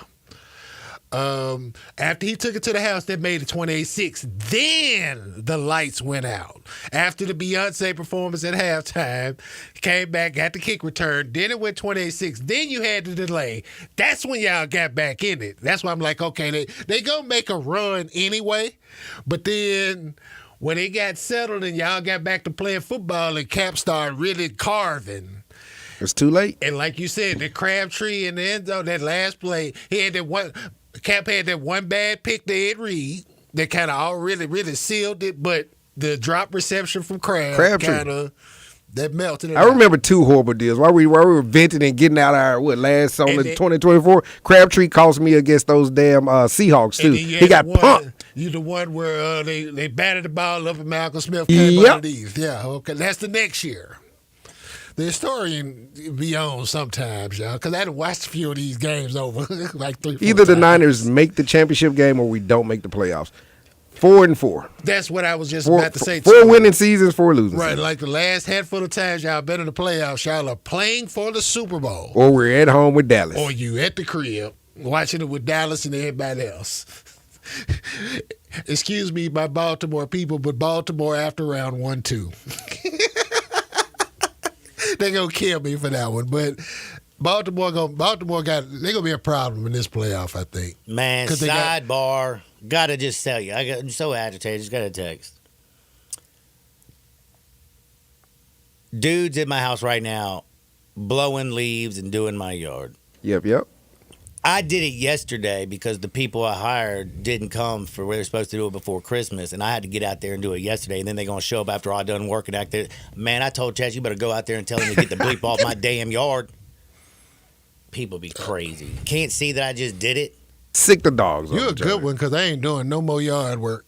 After he took it to the house, that made it 28-6. Then the lights went out. After the Beyonce performance at halftime, came back, got the kick return. Then it went 28-6. Then you had the delay. That's when y'all got back in it. That's why I'm like, okay, they gonna make a run anyway. But then when it got settled and y'all got back to playing football and Cap started really carving. It's too late. And like you said, the Crabtree in the end zone, that last play, he had that one. Cap had that one bad pick to Ed Reed that kind of all really sealed it, but the drop reception from Crabtree kind of that melted it I out. remember two horrible deals. While we were venting and getting out our last on And the then- 2024, Crabtree cost me against those damn Seahawks too. And then you He had got the one- pumped. You the one where they batted the ball up and Malcolm Smith came Yep. underneath. Yeah, okay, that's the next year. The historian be on sometimes, y'all, because I had to watch a few of these games over like 3-4 Either the times. Niners make the championship game or we don't make the playoffs. 4-4. That's what I was just Four, about to say. four too. winning seasons, 4 losing Right, seasons. like the last handful of times y'all been in the playoffs, y'all are playing for the Super Bowl. Or we're at home with Dallas. Or you at the crib watching it with Dallas and everybody else. Excuse me, my Baltimore people, but Baltimore after round 1-2. They gonna kill me for that one, but Baltimore they're gonna be a problem in this playoff, I think. Man, 'Cause they got- sidebar. Gotta just tell you, I'm so agitated. Just got a text. Dudes in my house right now, blowing leaves and doing my yard. Yep. I did it yesterday because the people I hired didn't come for where they're supposed to do it before Christmas, and I had to get out there and do it yesterday. And then they're gonna show up after I done working out there. Man, I told Chad, you better go out there and tell him to get the bleep off my damn yard. People be crazy. Can't see that I just did it. Sick the dogs. You're a on, good Johnny. one because I ain't doing no more yard work.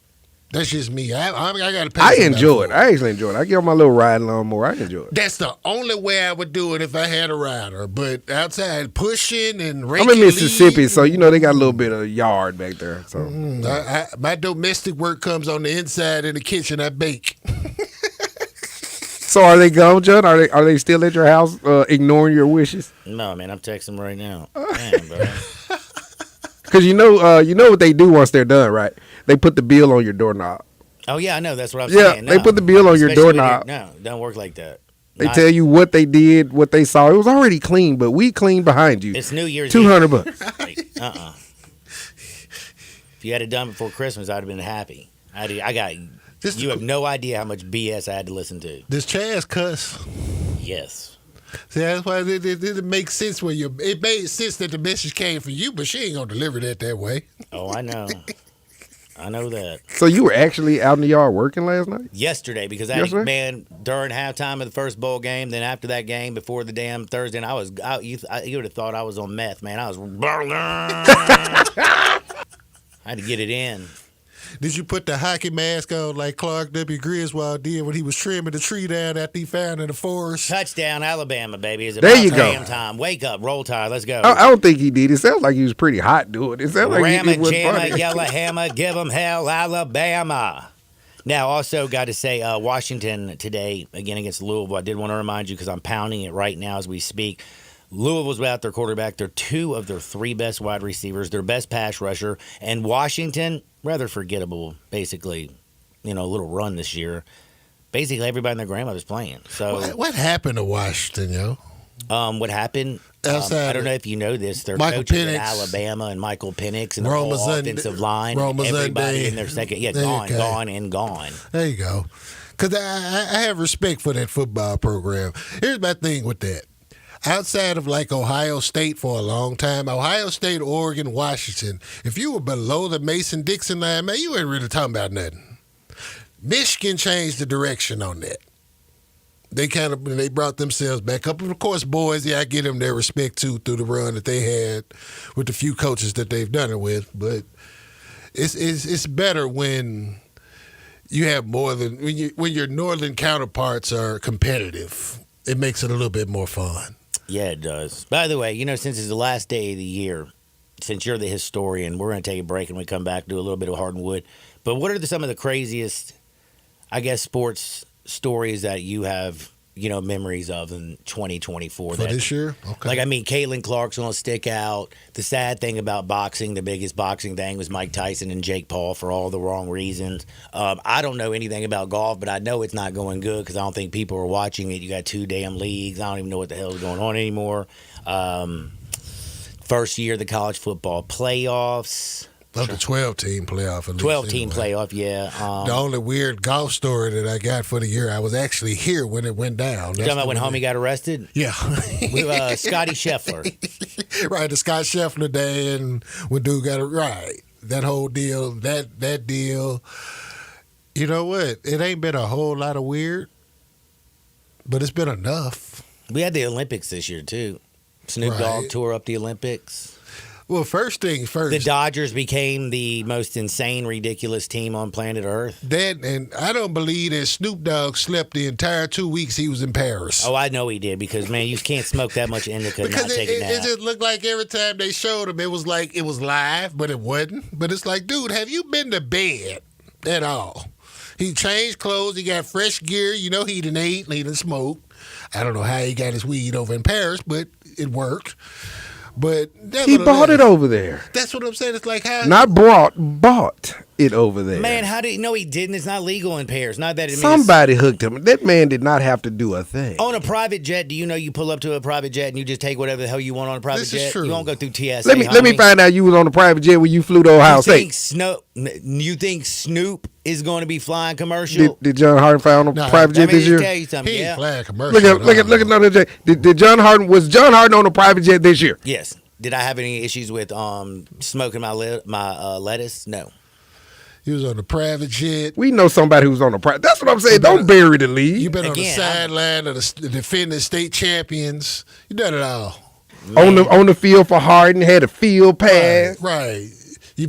That's just me. I got to pay. I somebody enjoy for it. I actually enjoy it. I get on my little riding lawnmower. I enjoy it. That's the only way I would do it if I had a rider. But outside pushing and I'm raking in Mississippi, leaves, so you know they got a little bit of yard back there. So my domestic work comes on the inside in the kitchen. I bake. So are they gone, John? Are they still at your house ignoring your wishes? No, man, I'm texting them right now. Damn, bro. Because you know what they do once they're done, right? They put the bill on your doorknob. Oh yeah, I know. That's what I'm Yeah, saying. they No. put the bill on your Especially when doorknob. No, it don't work like that. They Not- tell you what they did, what they saw. It was already clean, but we cleaned behind you. It's New Year's $200. If you had it done before Christmas, I'd have been happy. You have no idea how much BS I had to listen to. Does Chaz cuss? Yes. See, that's why it didn't make sense when it made sense that the message came from you, but she ain't gonna deliver that way. Oh, I know. I know that. So you were actually out in the yard working last night? Yesterday, because man, during halftime of the first bowl game, then after that game, before the damn Thursday, and you would have thought I was on meth, man. I was. I had to get it in. Did you put the hockey mask on like Clark W. Griswold did when he was trimming the tree down after he found in the forest? Touchdown, Alabama, baby. It's There about you go. damn time. Wake up, roll tide, let's go. I don't think he did. It sounds like he was pretty hot doing it. It sounds like Ramma, it was jamma, funny. yellow hammer, give 'em hell, Alabama. Now, also got to say, Washington today, again against Louisville. I did want to remind you because I'm pounding it right now as we speak. Louisville's without their quarterback. They're 2 of their 3 best wide receivers, their best pass rusher. And Washington, rather forgettable, basically, a little run this year. Basically, everybody and their grandmother's playing. So What happened to Washington, yo? what happened? Outside I don't know if you know this. Their Michael coaches Penix, at Alabama and Michael Penix and the Roma whole Zund- offensive line. Roma Everybody Zunde. in their second. Yeah, Okay. gone. There you go. Because I have respect for that football program. Here's my thing with that. Outside of like Ohio State for a long time, Ohio State, Oregon, Washington, if you were below the Mason-Dixon line, man, you ain't really talking about nothing. Michigan changed the direction on that. they brought themselves back up. And of course, boys, I give them their respect too through the run that they had with the few coaches that they've done it with. But it's better when you have more than when your northern counterparts are competitive. It makes it a little bit more fun. Yeah, it does. By the way, since it's the last day of the year, since you're the historian, we're going to take a break and we come back, do a little bit of Hardwood. But what are some of the craziest, I guess, sports stories that you have, memories of in 2024? For this year? Okay. Like, Caitlin Clark's going to stick out. The sad thing about boxing, the biggest boxing thing was Mike Tyson and Jake Paul for all the wrong reasons. I don't know anything about golf, but I know it's not going good because I don't think people are watching it. You got 2 damn leagues. I don't even know what the hell is going on anymore. First year of the college football playoffs. Of the 12-team playoff. 12-team playoff, yeah. The only weird golf story that I got for the year, I was actually here when it went down. You talking about when homie got arrested? Yeah. With Scotty Scheffler. Right, the Scott Scheffler day, and when dude got it right. That whole deal, that deal. You know what? It ain't been a whole lot of weird, but it's been enough. We had the Olympics this year, too. Snoop Dogg tore up the Olympics. Well, first things first. The Dodgers became the most insane, ridiculous team on planet Earth. And I don't believe that Snoop Dogg slept the entire 2 weeks he was in Paris. Oh, I know he did because, man, you can't smoke that much indica and not take a nap. It just looked like every time they showed him, it was like it was live, but it wasn't. But it's like, dude, have you been to bed at all? He changed clothes. He got fresh gear. He done ate and he done smoked. I don't know how he got his weed over in Paris, but it worked. But he bought it over there. That's what I'm saying. It's like how not bought it over there. Man, how did no? He didn't. It's not legal in Paris. Not that Somebody hooked him. That man did not have to do a thing. On a private jet, do you know you pull up to a private jet and you just take whatever the hell you want on a private jet? Is true. You won't go through TSA. Let me find out you was on a private jet when you flew to Ohio State. You think Snoop is going to be flying commercial? Did John Harden fly on a private jet this year? Tell you something. He ain't flying commercial. Look at another jet. Was John Harden on a private jet this year? Yes. Did I have any issues with smoking my lettuce? No. He was on a private jet. We know somebody who's on a private. That's what I'm saying. Don't bury the lead. You've been on the sideline of the defending state champions. You done it all. On the field for Harden, had a field pass. Right.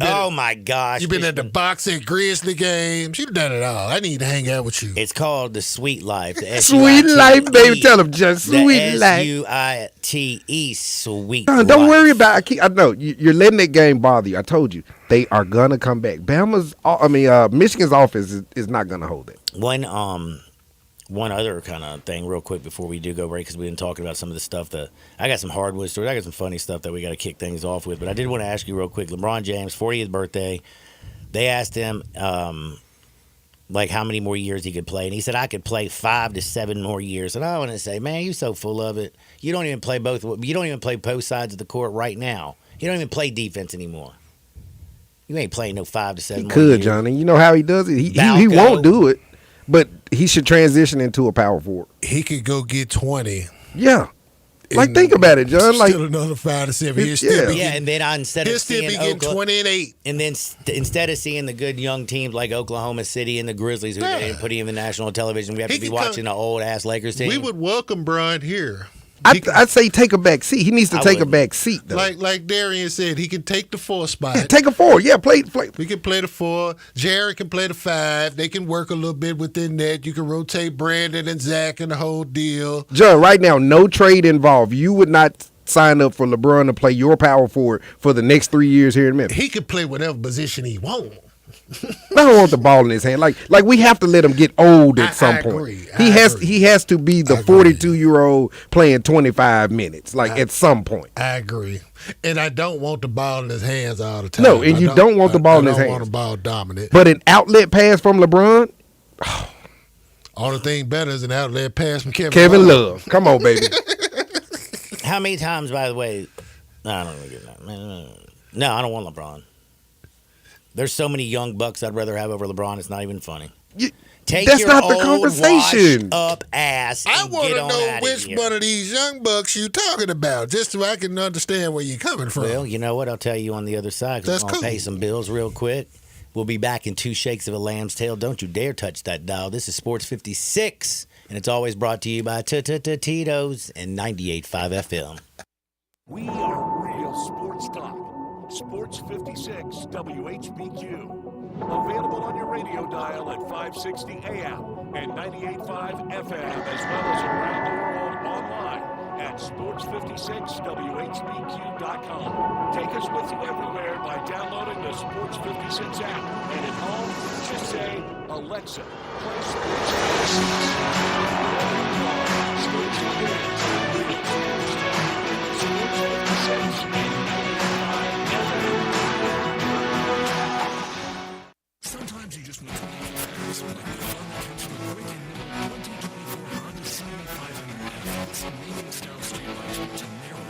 Oh my gosh! You've been at the boxing Grizzly games. You've done it all. I need to hang out with you. It's called the Sweet Life. Sweet Life, baby. Tell them just Sweet Life. SUITE, Sweet. Don't worry about it. I know you're letting that game bother you. I told you they are gonna come back. Michigan's offense is not gonna hold it. One other kind of thing real quick before we do go break, because we've been talking about some of the stuff that I got some hardwood stories. I got some funny stuff that we got to kick things off with. But I did want to ask you real quick, LeBron James, 40th birthday, they asked him like how many more years he could play. And he said, I could play 5 to 7 more years. And I want to say, man, you're so full of it. You don't even play both sides of the court right now. You don't even play defense anymore. You ain't playing no 5 to 7 more years. He could, Johnny. You know how he does it? He won't do it. But he should transition into a power forward. He could go get 20. Yeah. Think about it, John. Still another 5 to 7 years. And then instead of seeing getting 20 and 8. And then instead of seeing the good young teams like Oklahoma City and the Grizzlies who didn't put him in national television, we have to be watching the old-ass Lakers team. We would welcome Bron here. I'd say take a back seat. He needs to take a back seat, though. Like Darian said, he can take the 4 spot. Take a 4. Yeah, play. We can play the 4. Jared can play the 5. They can work a little bit within that. You can rotate Brandon and Zach and the whole deal. John, right now, no trade involved. You would not sign up for LeBron to play your power forward for the next 3 years here in Memphis. He can play whatever position he wants. I don't want the ball in his hand. Like we have to let him get old at some point. Agree. He has to be the 42-year-old playing 25 minutes. At some point. I agree. And I don't want the ball in his hands all the time. No, and you don't want the ball in his hands. I don't want the ball dominant. But an outlet pass from LeBron. Only thing better is an outlet pass from Kevin Love. Come on, baby. How many times, by the way? No, I don't really get that. No, I don't want LeBron. There's so many young bucks I'd rather have over LeBron. It's not even funny. Take your not the old conversation. washed up ass. I want to know which one one of these young bucks you talking about, just so I can understand where you're coming from. Well, you know what? I'll tell you on the other side. Because I'm going to pay some bills real quick. We'll be back in 2 shakes of a lamb's tail. Don't you dare touch that dial. This is Sports 56 And it's always brought to you by Tito's and 98.5 FM. We are real sports talk. Sports 56 WHBQ. Available on your radio dial at 560 AM and 98.5 FM, as well as around the world online at sports56whbq.com. Take us with you everywhere by downloading the Sports 56 app. And at home, just say, Alexa, play Sports 56. Sometimes you just need to be fast. Like the fun that comes from the quick and nimble 2024 Honda CB500F. This amazing style streetlights with a narrow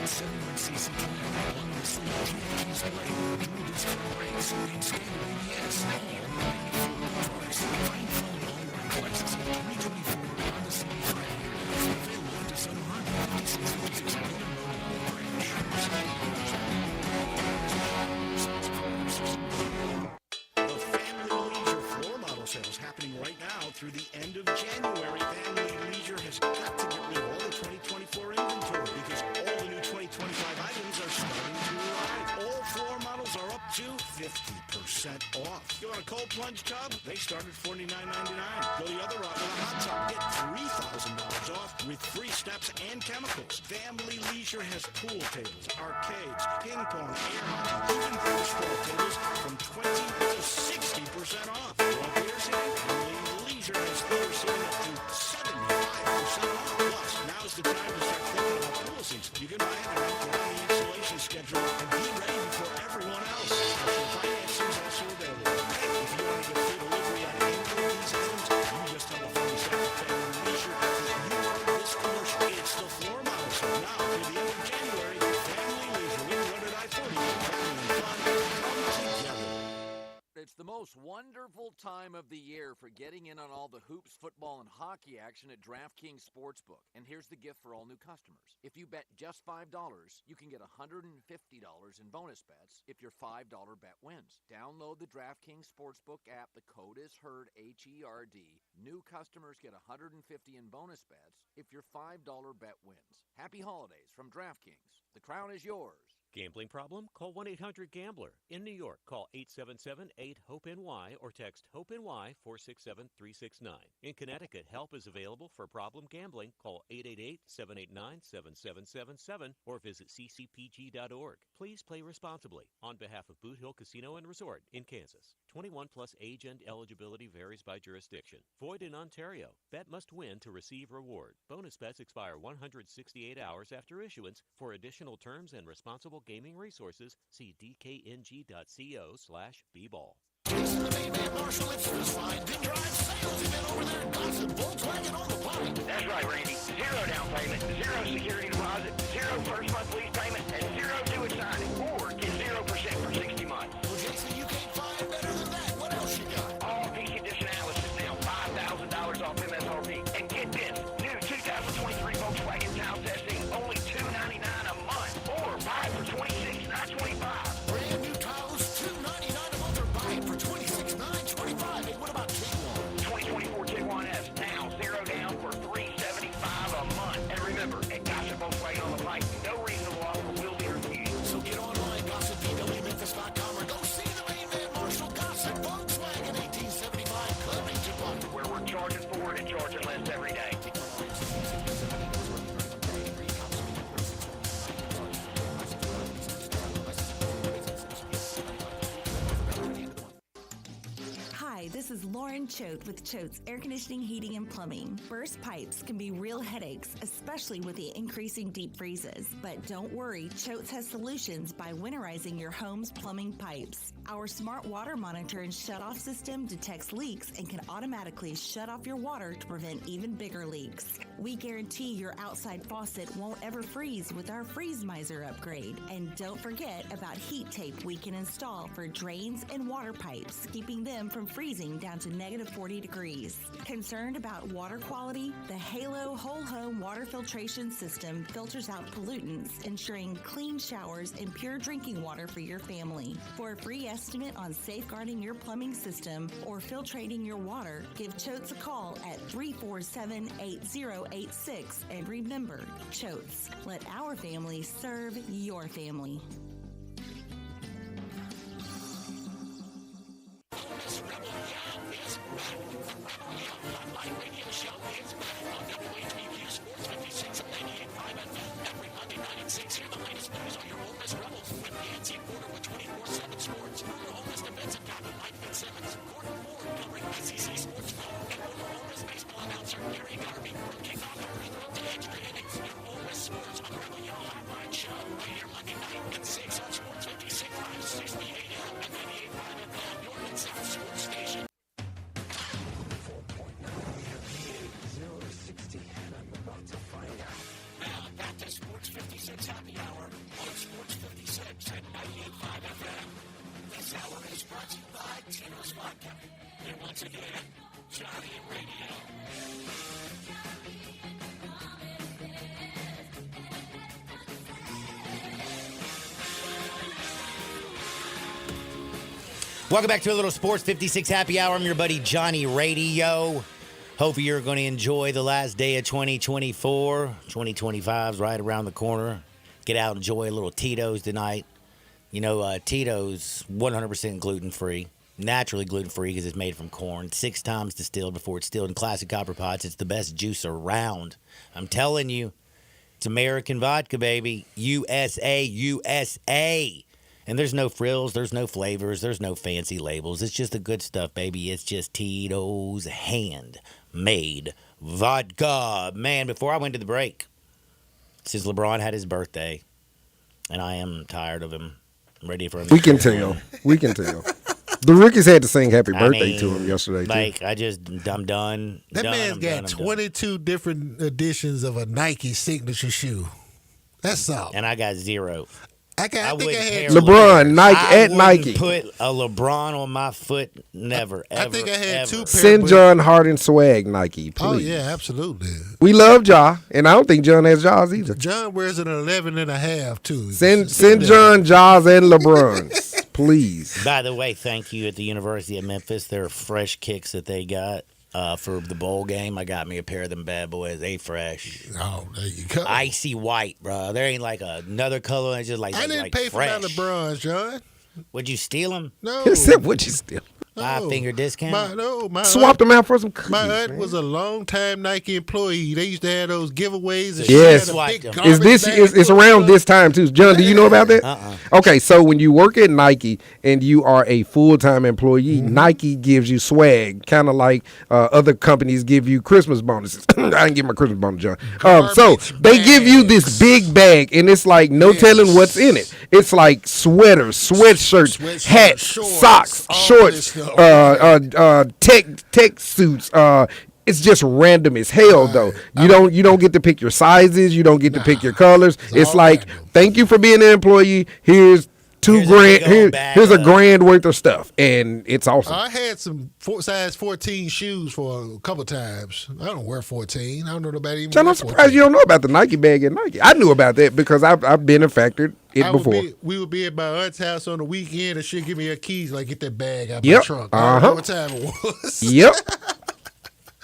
471cc cab, along with a sleek GT display, dual disc brakes, and standard ABS, all at a favorable price. Find fun in all your complexes in the 2024 Honda CB500F. Available at DeSoto Honda, 5656 Golden Road, Olive Branch. Sales happening right now through the end of January. Family Leisure has got to get rid of all the 2024 inventory because all the new 2025 items are starting to arrive. All floor models are up to 50% off. You want a cold plunge tub? They start at $49.99. Go the other route with a hot tub. Get $3,000 off with free steps and chemicals. Family Leisure has pool tables, arcades, ping pong, air hockey, even baseball tables from 20 to 60% off. Family Leisure has theater seating up to 75% off. Plus, now's the time to start thinking about pool seats. You can buy them out on the installation schedule and be ready before everyone else. Special financing is also available. If you want to get free delivery on any of these items, you just tell a friend to Family Leisure. If you order this commercial, it's the floor model. So now, through the end of January, Family Leisure, we rented I-40. Family and fun come together. It's the most wonderful time of the year for getting in on all the hoops, football, and hockey action at DraftKings Sportsbook. And here's the gift for all new customers. If you bet just $5, you can get $150 in bonus bets if your $5 bet wins. Download the DraftKings Sportsbook app. The code is HERD, H-E-R-D. New customers get $150 in bonus bets if your $5 bet wins. Happy holidays from DraftKings. The crown is yours. Gambling problem? Call 1-800-GAMBLER. In New York, call 877-8-HOPE-NY or text HOPE-NY 467-369. In Connecticut, help is available for problem gambling. Call 888-789-7777 or visit ccpg.org. Please play responsibly. On behalf of Boot Hill Casino and Resort in Kansas. 21 plus age and eligibility varies by jurisdiction. Void in Ontario. Bet must win to receive reward. Bonus bets expire 168 hours after issuance. For additional terms and responsible gaming resources, see dkng.co/bball. Jason the main man, Marshall, it's just fine. Big drive sales event over there in Dodson, Volkswagen on the block. That's right, Randy. Zero down payment, zero security deposit, zero first month lease payment, and zero due at signing. Or get 0% for 60 months. Well, Jason, you can't find better than that. What else you got? All PC Edition Atlas is now $5,000 off MSRP. And get this, new 2023 Volkswagen Town Testing, only $299 a month. Or buy it for $26,925. Brand new Tahoes, $299 a month, or buy it for $26,925. And what about Tiguan? 2024 Tiguan S, now zero down for $375 a month. And remember, at Gossett Volkswagen on the Pike, no reasonable offer will be refused. So get online, GossettVWMemphis.com, or go see the main man, Marshall Gossett, Volkswagen, 1875 Covington Park, where we're charging forward and charging less every day. Hi, this is Lauren Choate with Choate's Air Conditioning, Heating, and Plumbing. Burst pipes can be real headaches, especially with the increasing deep freezes. But don't worry, Choate's has solutions by winterizing your home's plumbing pipes. Our smart water monitor and shut-off system detects leaks and can automatically shut off your water to prevent even bigger leaks. We guarantee your outside faucet won't ever freeze with our Freeze Miser upgrade. And don't forget about heat tape we can install for drains and water pipes, keeping them from freezing down to negative 40 degrees. Concerned about water quality? The Halo Whole Home Water Filtration System filters out pollutants, ensuring clean showers and pure drinking water for your family. For a free estimate on safeguarding your plumbing system or filtrating your water, give Choates a call at 347-8086. And remember, Choates, let our family serve your family. Online radio show is back on WHBQ Sports 56 and 98.5 FM. Every Monday night at 6, hear the latest news on your Ole Miss Rebels with Nancy Porter with 24/7 Sports. Your Ole Miss defensive captain Mike Fitzsimmons, Gordon Ford covering SEC sports ball, and former Ole Miss baseball announcer Gary Garvey from kickoff hours to extra innings. Your Ole Miss Sports on the Rebel Yell Hotline Show right here Monday night at 6 on Sports 56, 560 AM and 98.5 FM. Your Mid-South Sports Station. Back to Sports 56 Happy Hour on Sports 56 at 98.5 FM. This hour is brought to you by Tito's Vodka. And once again, Johnny Radio. Welcome back to a little Sports 56 Happy Hour. I'm your buddy Johnny Radio. Hopefully you're going to enjoy the last day of 2024. 2025 is right around the corner. Get out and enjoy a little Tito's tonight. You know, Tito's 100% gluten-free. Naturally gluten-free because it's made from corn. 6 times distilled before it's distilled in classic copper pots. It's the best juice around. I'm telling you, it's American vodka, baby. USA, USA. And there's no frills, there's no flavors, there's no fancy labels. It's just the good stuff, baby. It's just Tito's handmade vodka. Man, before I went to the break, since LeBron had his birthday, and I am tired of him, I'm ready for him. We can tell. We can tell. The rookies had to sing happy birthday to him yesterday, too. Like, I'm done. That man's got 22 different editions of a Nike signature shoe. That's all. And I got 0. I think I had LeBron, Nike. Put a LeBron on my foot, never, ever. I think I had 2 pairs. Send John Harden swag, Nike, please. Oh, yeah, absolutely. We love Ja, and I don't think John has Jaws either. John wears an 11 and a half, too. Send John Jaws and LeBron's, please. By the way, thank you at the University of Memphis. Their fresh kicks that they got for the bowl game. I got me a pair of them bad boys. They fresh. Oh, there you go. Icy white, bro. There ain't like another color. It's just like I didn't like pay fresh. for my LeBrons, John. Would you steal them? No. What'd you steal? 5-finger discount? My Swapped them out for some cookies. My aunt was a long-time Nike employee. They used to have those giveaways. And Yes. It's around this time, too. John, do you know about that? Okay, so when you work at Nike and you are a full-time employee, Nike gives you swag, kind of like other companies give you Christmas bonuses. I didn't get my Christmas bonus, John. So they give you this big bag, and it's like no telling what's in it. It's like sweaters, sweatshirts, hats, socks, shorts, tech suits. It's just random as hell, though. You don't get to pick your sizes. You don't get to pick your colors. It's like, thank you for being an employee. Here's $2,000. Here's $1,000 worth of stuff, and it's awesome. I had some size 14 shoes for a couple times. I don't wear 14. I don't know about even. John, I'm surprised you don't know about the Nike bag at Nike. I knew about that because I've been factored it before. We would be at my aunt's house on the weekend, and she'd give me her keys, like get that bag out of my trunk. I don't know what time it was. Yep.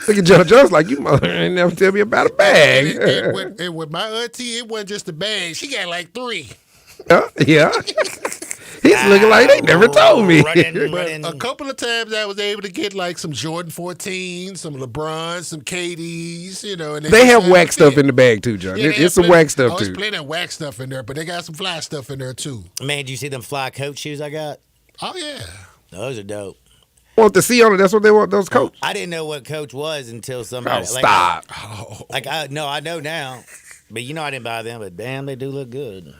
Look at John Jones like, you mother ain't never tell me about a bag. And with my auntie, it wasn't just a bag. She got like 3. Yeah. He's looking like they never told me. But a couple of times I was able to get like some Jordan 14s, some LeBrons, some KDs, you know. And they have wax stuff in the bag too, John. Yeah, it's some wax stuff too. There's plenty of wax stuff in there, but they got some fly stuff in there too. Man, did you see them fly coach shoes I got? Oh, yeah. Those are dope. Want the C on it? That's what they want. Those Coach. I didn't know what Coach was until somebody. Stop. I know now, but I didn't buy them. But damn, they do look good.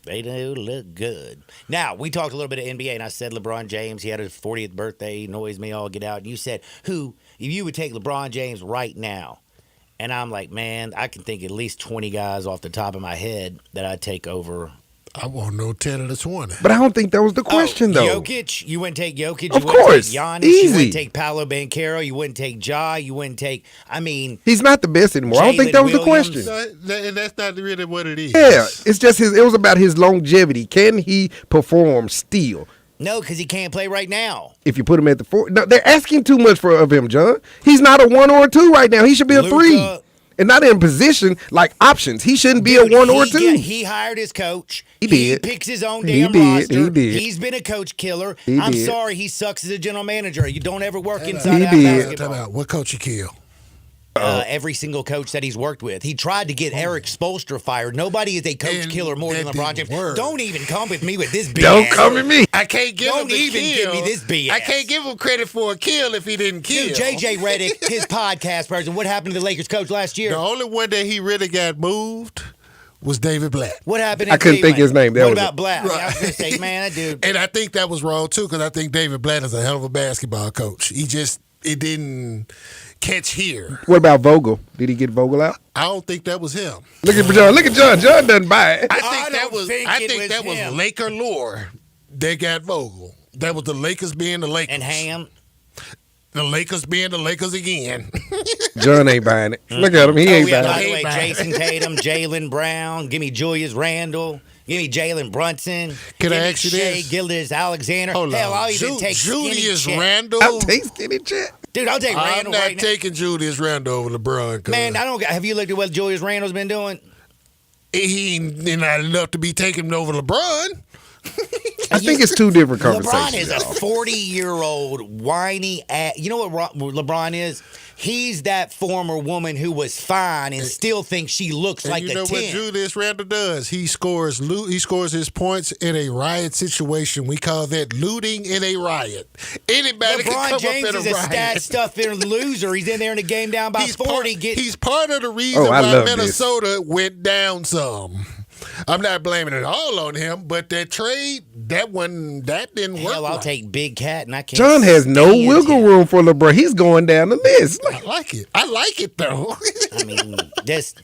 They do look good. Now, we talked a little bit of NBA, and I said LeBron James, he had his 40th birthday. He noised me all get out. And you said, if you would take LeBron James right now, and I'm like, man, I can think at least 20 guys off the top of my head that I'd take over I want no 10 of the 20. But I don't think that was the question, though. Jokic, you wouldn't take Jokic. Of You wouldn't course. take Giannis. Easy. You wouldn't take Paolo Banchero. You wouldn't take Ja. You wouldn't take. I mean, He's not the best anymore. I don't think that was the Williams. question. And that's not really what it is. Yeah, it's just it was about his longevity. Can he perform still? no, because he can't play right now. If you put him at the 4, no, they're asking too much of him, John. He's not a 1 or a 2 right now. He should be a Luka- 3, and not in position like options. He shouldn't be a 1 or a 2. He hired his coach. He did. Picks his own He damn did. roster. He did. He's been a coach killer. He I'm did. sorry, he sucks as a general manager. You don't ever work inside He out did. basketball. Talk about what coach you kill. Every single coach that he's worked with. He tried to get Eric Spoelstra fired. Nobody is a coach killer more than that LeBron didn't James. work. Don't even come with me with this BS. Don't come at me. I can't give him Don't the even kill. give me this BS. I can't give him credit for a kill if he didn't kill. Dude, JJ Redick, his podcast person. What happened to the Lakers coach last year? The only one that he really got moved was David Blatt. What happened? I couldn't think his name. That What was about it. Blatt? I was going to say, man, that dude. And I think that was wrong too, because I think David Blatt is a hell of a basketball coach. It didn't catch here. What about Vogel? Did he get Vogel out? I don't think that was him. Look at John. Look at John. John doesn't buy it. I think that was him. Laker lore. They got Vogel. That was the Lakers being the Lakers. And Ham. The Lakers being the Lakers again. John ain't buying it. Look at him. He ain't By buying the it. way, Jason Tatum, Jaylen Brown, give me Julius Randle, give me Jalen Brunson. Can I give me ask you Shea this? Gilgeous-Alexander. Hold Hell, on. I'll even take Julius Skinny Chet. Randle. I'll take Skinny Chet. Dude, I'll take I'm Randle not right now. taking Julius Randle over LeBron. Man, I don't. Have you looked at what Julius Randle's been doing? He ain't not enough to be taking over LeBron. I think it's two different conversations. LeBron is a 40-year-old whiny ass. You know what LeBron is? He's that former woman who was fine and still thinks she looks And like you a know 10. what Julius Randle does? He scores his points in a riot situation. We call that looting in a riot. Anybody can LeBron come James up in is a a riot. stat stuffing loser. He's in there in the game down by 40. He's part of the reason Oh, I why love this. Minnesota went down some. I'm not blaming it all on him, but that trade, that didn't work. Hell, I'll right. take Big Cat, and I can't. John has no stand wiggle him. room for LeBron. He's going down the list. I like it. I like it though. I mean, just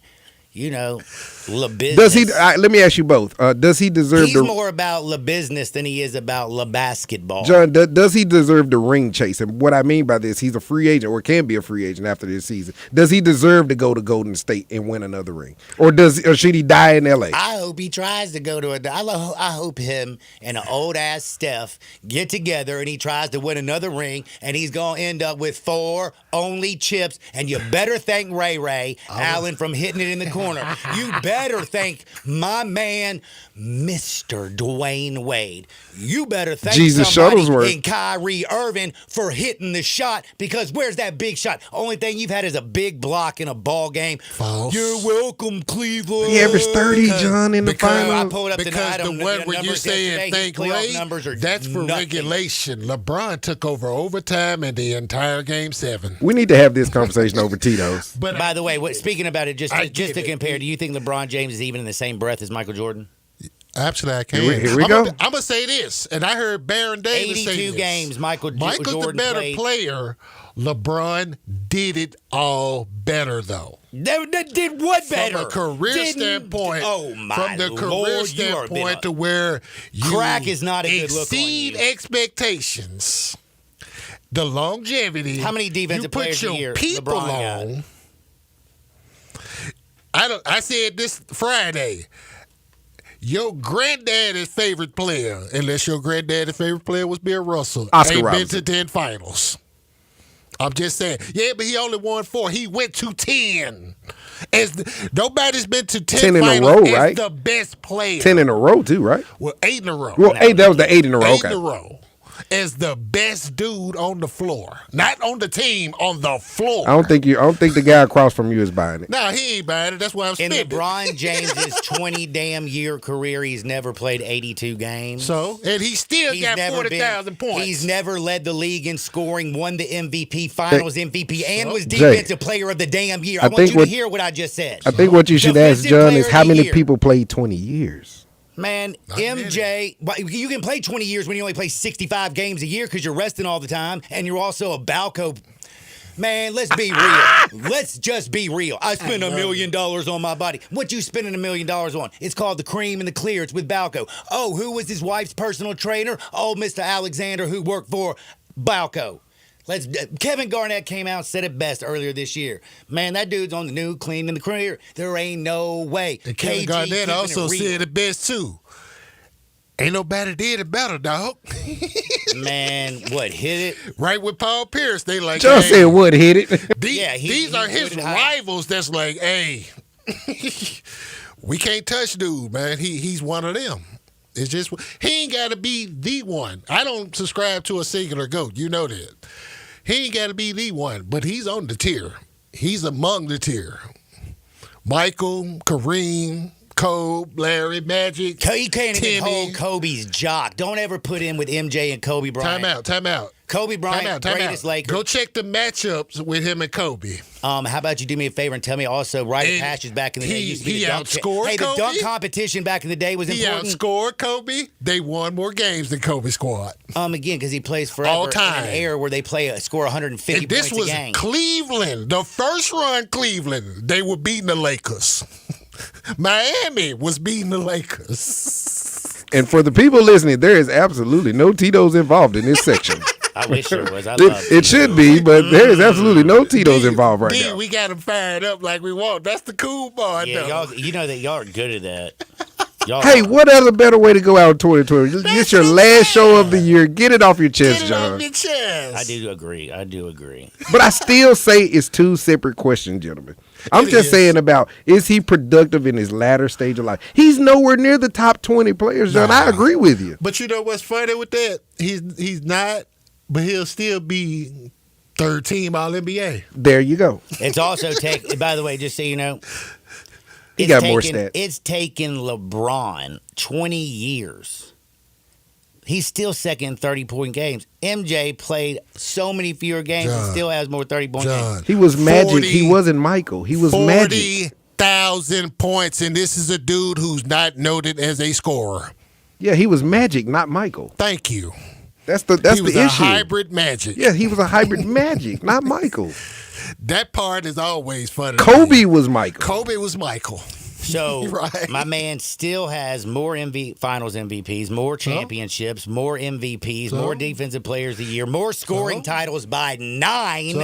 La business. Does he? Let me ask you both. Does he deserve He's the? more about La business than he is about La basketball. John, does he deserve the ring chase? And what I mean by this, he's a free agent or can be a free agent after this season. Does he deserve to go to Golden State and win another ring, or should he die in L.A.? I hope he tries to go to a. I hope him and an old ass Steph get together and he tries to win another ring and he's gonna end up with 4 only chips. And you better thank Ray Ray Allen from hitting it in the corner. You better thank my man, Mr. Dwayne Wade. You better thank Jesus somebody Shuttlesworth. in Kyrie Irving for hitting the shot, because where's that big shot? Only thing you've had is a big block in a ball game. False. You're welcome, Cleveland. He averaged 30, John, in the I finals. pulled up Because tonight. the one when you're saying thank Ray, numbers are that's for nothing. regulation. LeBron took over overtime and the entire Game 7. We need to have this conversation over Tito's. But By the way, speaking about it, just I to get it. compare, do you think LeBron James is even in the same breath as Michael Jordan? Absolutely, I can. Here we go. I'm gonna say this, and I heard Baron Davis say 82 this. games Michael's Michael's the better player. LeBron did it all better, though. That did what better? From a career standpoint. Oh, my From the career Lord, you are standpoint to where you Crack is not a good look on exceed you. expectations. The longevity. How many defensive you put players a your year people LeBron got? on. I said this Friday. Your granddaddy's favorite player, unless your granddaddy's favorite player was Bill Russell, Oscar ain't Robertson. been to 10 finals. I'm just saying. Yeah, but he only won 4. He went to 10. Nobody's been to 10 10 in a finals row, as right? the best player. 10 in a row, too, right? Well, 8 in a row. Well, 8, that was the 8 in a row. 8 Okay. in a row. As the best dude on the floor. Not on the team, on the floor. I don't think the guy across from you is buying it. No, he ain't buying it. That's why I'm In spending. LeBron James's 20 damn year career, he's never played 82 games. So, and he still He's got never 40,000 points. He's never led the league in scoring, won the MVP, Finals MVP, and was Jay, defensive player of the damn year. I want think you what- to hear what I just said. I think what you should ask, Defensive John, player is of how the many year. people played 20 years? Man, MJ, you can play 20 years when you only play 65 games a year because you're resting all the time, and you're also a Balco. Man, let's be real. Let's just be real. I spent $1 million on my body. What you spending $1 million on? It's called the cream and the clear. It's with Balco. Oh, who was his wife's personal trainer? Oh, Mr. Alexander, who worked for Balco. Kevin Garnett came out and said it best earlier this year. Man, that dude's on the new clean and the clear. There ain't no way. And Kevin Garnett also said it best too. Ain't nobody did it better, dog. Man, what, hit it? Right with Paul Pierce. They like, John said what hit it? These are his rivals that's like, hey, we can't touch dude, man. He's one of them. It's just, he ain't got to be the one. I don't subscribe to a singular GOAT. You know that. He ain't got to be the one, but he's on the tier. He's among the tier. Michael, Kareem, Kobe, Larry, Magic, You can't Timmy. even hold Kobe's jock. Don't ever put him with MJ and Kobe Bryant. Time out. Kobe Bryant, greatest Laker. Go check the matchups with him and Kobe. How about you do me a favor and tell me also Rite of Passage back in the day used to be he the dunk. outscored Hey, the Kobe? dunk competition back in the day was important. He outscored Kobe. They won more games than Kobe squad. Again, because he plays forever All time. in an era where they score 150 And this points was a game. Cleveland, the first run Cleveland. They were beating the Lakers. Miami was beating the Lakers. And for the people listening, there is absolutely no Tito's involved in this section. I wish there was. I love it should be, but there is absolutely no Tito's involved right now. We got him fired up like we want. That's the cool part, Yeah, though. y'all, you know that y'all are good at that. Y'all Hey, what other better way to go out in 2020? Just get your last show of the year. Get it off your chest, John. I do agree. But I still say it's two separate questions, gentlemen. I'm just saying about, is he productive in his latter stage of life? He's nowhere near the top 20 players, John. I agree with you. But you know what's funny with that? He's not, but he'll still be third team All-NBA. There you go. It's also by the way, just so you know, He got more stats. It's taken LeBron 20 years. He's still second in 30-point games. MJ played so many fewer games and still has more 30-point games. He was Magic. He wasn't Michael. He was Magic. 40,000 points, and this is a dude who's not noted as a scorer. Yeah, he was Magic, not Michael. Thank you. That's the He was issue. a hybrid Magic. Yeah, he was a hybrid Magic, not Michael. That part is always funny. Kobe was Michael. Kobe was Michael. So Right. my man still has more finals MVPs, more championships, more MVPs, more defensive players of the year, more scoring titles by 9.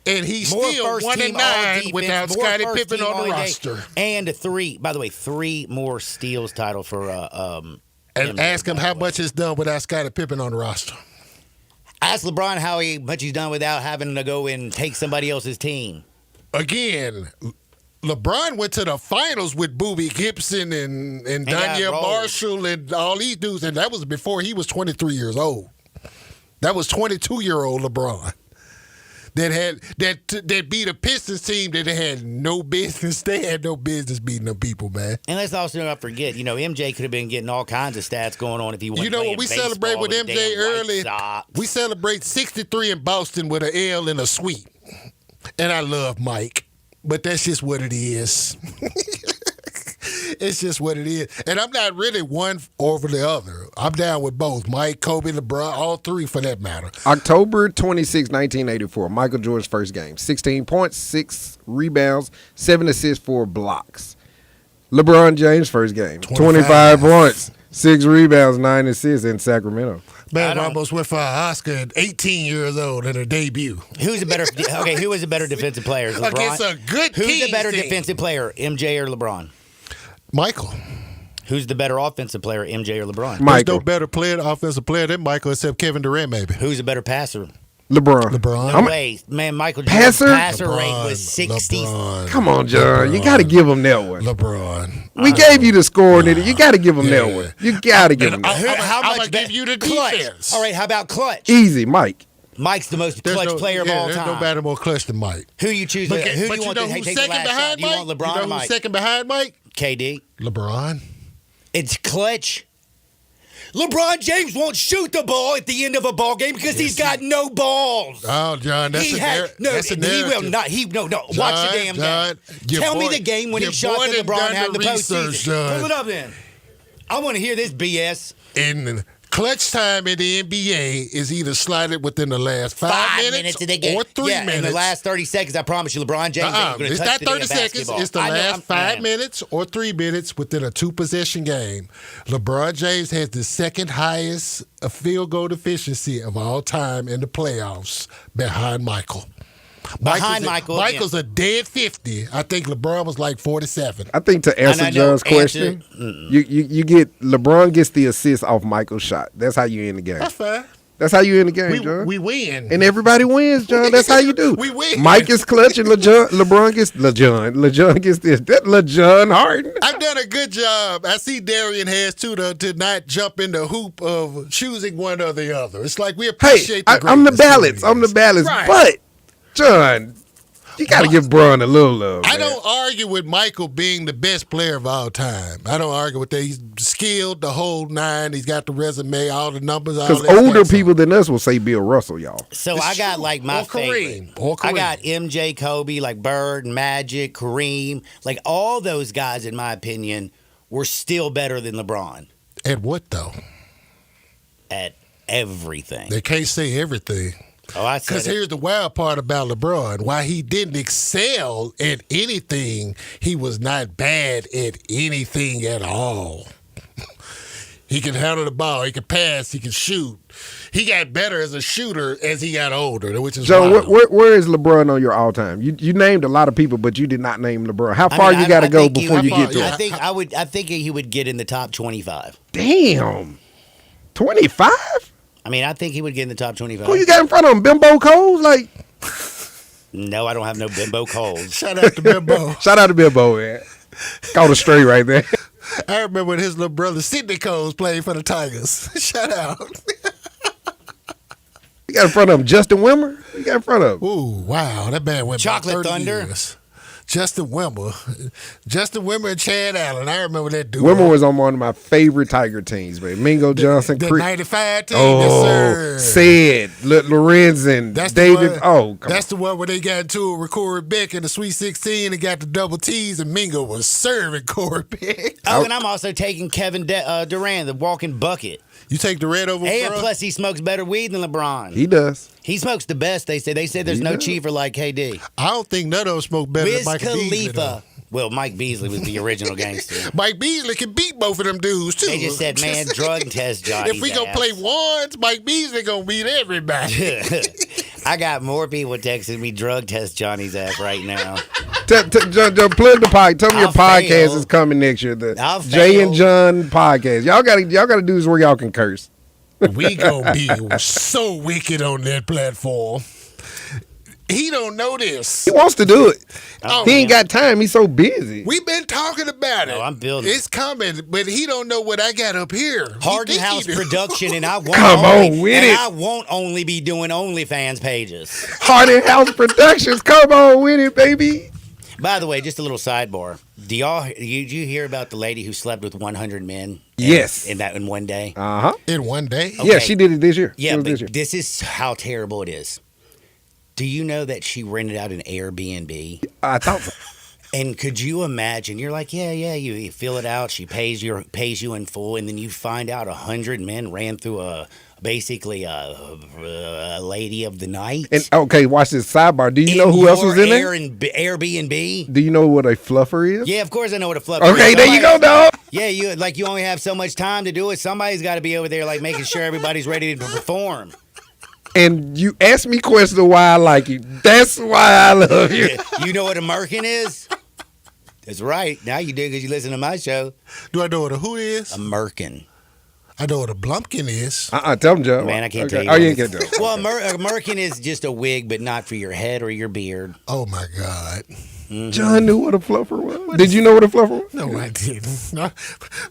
And he's more still first 1 team and 9 all-defense, without more Scottie first Pippen team on the all-NBA, roster. And 3 more steals title for And MJ, ask him how much is done without Scottie Pippen on the roster. Ask LeBron how much he's done without having to go and take somebody else's team. Again, LeBron went to the finals with Boobie Gibson and got Danielle rolled. Marshall and all these dudes, and that was before he was 23 years old. That was 22-year-old LeBron that beat a Pistons team that had no business. They had no business beating them people, man. And let's also not forget, MJ could have been getting all kinds of stats going on if he wasn't You know playing what we baseball celebrate with the MJ damn White early? Sox. We celebrate 63 in Boston with an L and a sweep. And I love Mike, but that's just what it is. It's just what it is. And I'm not really one over the other. I'm down with both. Mike, Kobe, LeBron, all three for that matter. October 26, 1984, Michael Jordan's first game. 16 points, 6 rebounds, 7 assists, 4 blocks. LeBron James' first game. 25 points, 6 rebounds, 9 assists in Sacramento. Man, I almost went for an Oscar at 18 years old in a debut. Who was a better defensive player? LeBron? Against a good Who's Kings the better team. defensive player, MJ or LeBron? Michael. Who's the better offensive player, MJ or LeBron? There's no better offensive player than Michael except Kevin Durant, maybe. Who's a better passer? LeBron. No way. Man, Michael Jordan's Passer? passer rate was 60. Come on, John. You got to give him that one. LeBron. We gave you the score, nigga. You got to give him that one. You got to give him that one. How I'm much gonna give you the clutch? defense. All right, how about clutch? Easy, Mike. Mike's the most clutch player of all There's time. no better more clutch than Mike. Who you choose? But, Who do but you want know to who's take the second last shot? behind Do you Mike? want LeBron you know or who's Mike? second behind Mike? KD. LeBron. It's clutch. LeBron James won't shoot the ball at the end of a ball game because he's got no balls. Oh, John, that's He a has that's a he narrative. will not. Watch the damn John, game. your Tell me boy- the game when he your shot boy that done LeBron done had in the the research, postseason. John. Pull it up then. I want to hear this BS. In Clutch time in the NBA is either slotted within the last 5 minutes of the game. or 3 minutes. In the last 30 seconds, I promise you, LeBron James ain't going to It's touch not the 30 damn seconds. basketball. It's the I know, last 5 minutes or 3 minutes within a 2-possession game. LeBron James has the second highest field goal efficiency of all time in the playoffs behind Michael. Michael's a dead 50. I think LeBron was like 47. I think to answer John's question, you get LeBron gets the assist off Michael's shot. That's how you end the game. That's fine. That's how you end the game, John. We win. And everybody wins, John. That's how you do. We win. Mike is clutch and LeBron gets LeJohn gets this. That LeJohn Harden. I've done a good job. I see Darian has too to not jump in the hoop of choosing one or the other. It's like we appreciate the I'm the greatness balance. of I'm the balance. Right. But John, you got to give Bron a little love. I man. don't argue with Michael being the best player of all time. I don't argue with that. He's skilled the whole nine. He's got the resume, all the numbers. Because older people than us will say Bill Russell, y'all. So I got like my Or Kareem. favorite. Or Kareem. I got MJ, Kobe, like Bird, Magic, Kareem. Like all those guys, in my opinion, were still better than LeBron. At what, though? At everything. They can't say everything. Oh, I said Because it. here's the wild part about LeBron. Why he didn't excel at anything, he was not bad at anything at all. He can handle the ball. He can pass. He can shoot. He got better as a shooter as he got older, which is Joe, wild. where is LeBron on your all time? You named a lot of people, but you did not name LeBron. How far you got to go before you get to him? I think he would get in the top 25. Damn, 25. I mean, I think he would get in the top 25. Who you got in front of him? Bimbo Coles? Like, no, I don't have no Bimbo Coles. Shout out to Bimbo. Shout out to Bimbo, man. Caught a straight right there. I remember when his little brother Sidney Coles played for the Tigers. Shout out. You got in front of him Justin Wimmer? You got in front of him? Ooh, wow. That man went back Chocolate 30 Thunder. years. Justin Wimmer and Chad Allen. I remember that dude. Wimmer was on one of my favorite Tiger teams, man. Mingo Johnson, the Creek. 95 team. Oh, Yes, sir. Sid, Lorenzen, David. That's the one where they got into a with Corey Beck in the Sweet 16 and got the double T's, and Mingo was serving Corey Beck. Oh, and I'm also taking Kevin Durant, the walking bucket. You take Durant over And LeBron? plus, he smokes better weed than LeBron. He does. He smokes the best, they say. They said there's He no does. chiefer like KD. I don't think none of them smoke better Wiz than Mike Beasley. Khalifa. Well, Mike Beasley was the original gangster. Mike Beasley can beat both of them dudes, too. They just said, man, drug test Johnny's If we gonna ass. play ones, Mike Beasley gonna beat everybody. I got more people texting me drug test Johnny's ass right now. John, plug the podcast. Tell me your I'll podcast fail. is coming next year. The I'll Jay fail. and John podcast. Y'all gotta do this where y'all can curse. We gonna be so wicked on that platform. He don't know this. He wants to do it. Oh, he ain't got time. He's so busy. We've been talking about it. No, I'm building. It's coming, but he don't know what I got up here. Harden House Production, and I won't Come only, on with and it. I won't only be doing OnlyFans pages. Harden House Productions. Come on with it, baby. By the way, just a little sidebar. Did you hear about the lady who slept with 100 men? Yes. In one day? Uh-huh. In one day? Yeah, she did it this year. Yeah, It was but this year. this is how terrible it is. Do you know that she rented out an Airbnb? I thought so. And could you imagine? You're like, yeah, you fill it out. She pays you in full, and then you find out 100 men ran through basically a lady of the night. And okay, watch this sidebar. Do you know who else was in there? Airbnb. Do you know what a fluffer is? Yeah, of course I know what a fluffer is. Okay, there you go, dog. Yeah, you only have so much time to do it. Somebody's got to be over there like making sure everybody's ready to perform. And you asked me questions of why I like you. That's why I love you. You know what a merkin is? That's right. Now you do because you listen to my show. Do I know what a who is? A merkin. I know what a blumpkin is. Tell him, Joe. Man, I can't tell you. Oh, you ain't gonna do it. Well, a merkin is just a wig, but not for your head or your beard. Oh my God. Mm-hmm. John knew what a fluffer was. Did you know what a fluffer was? No, I didn't. No.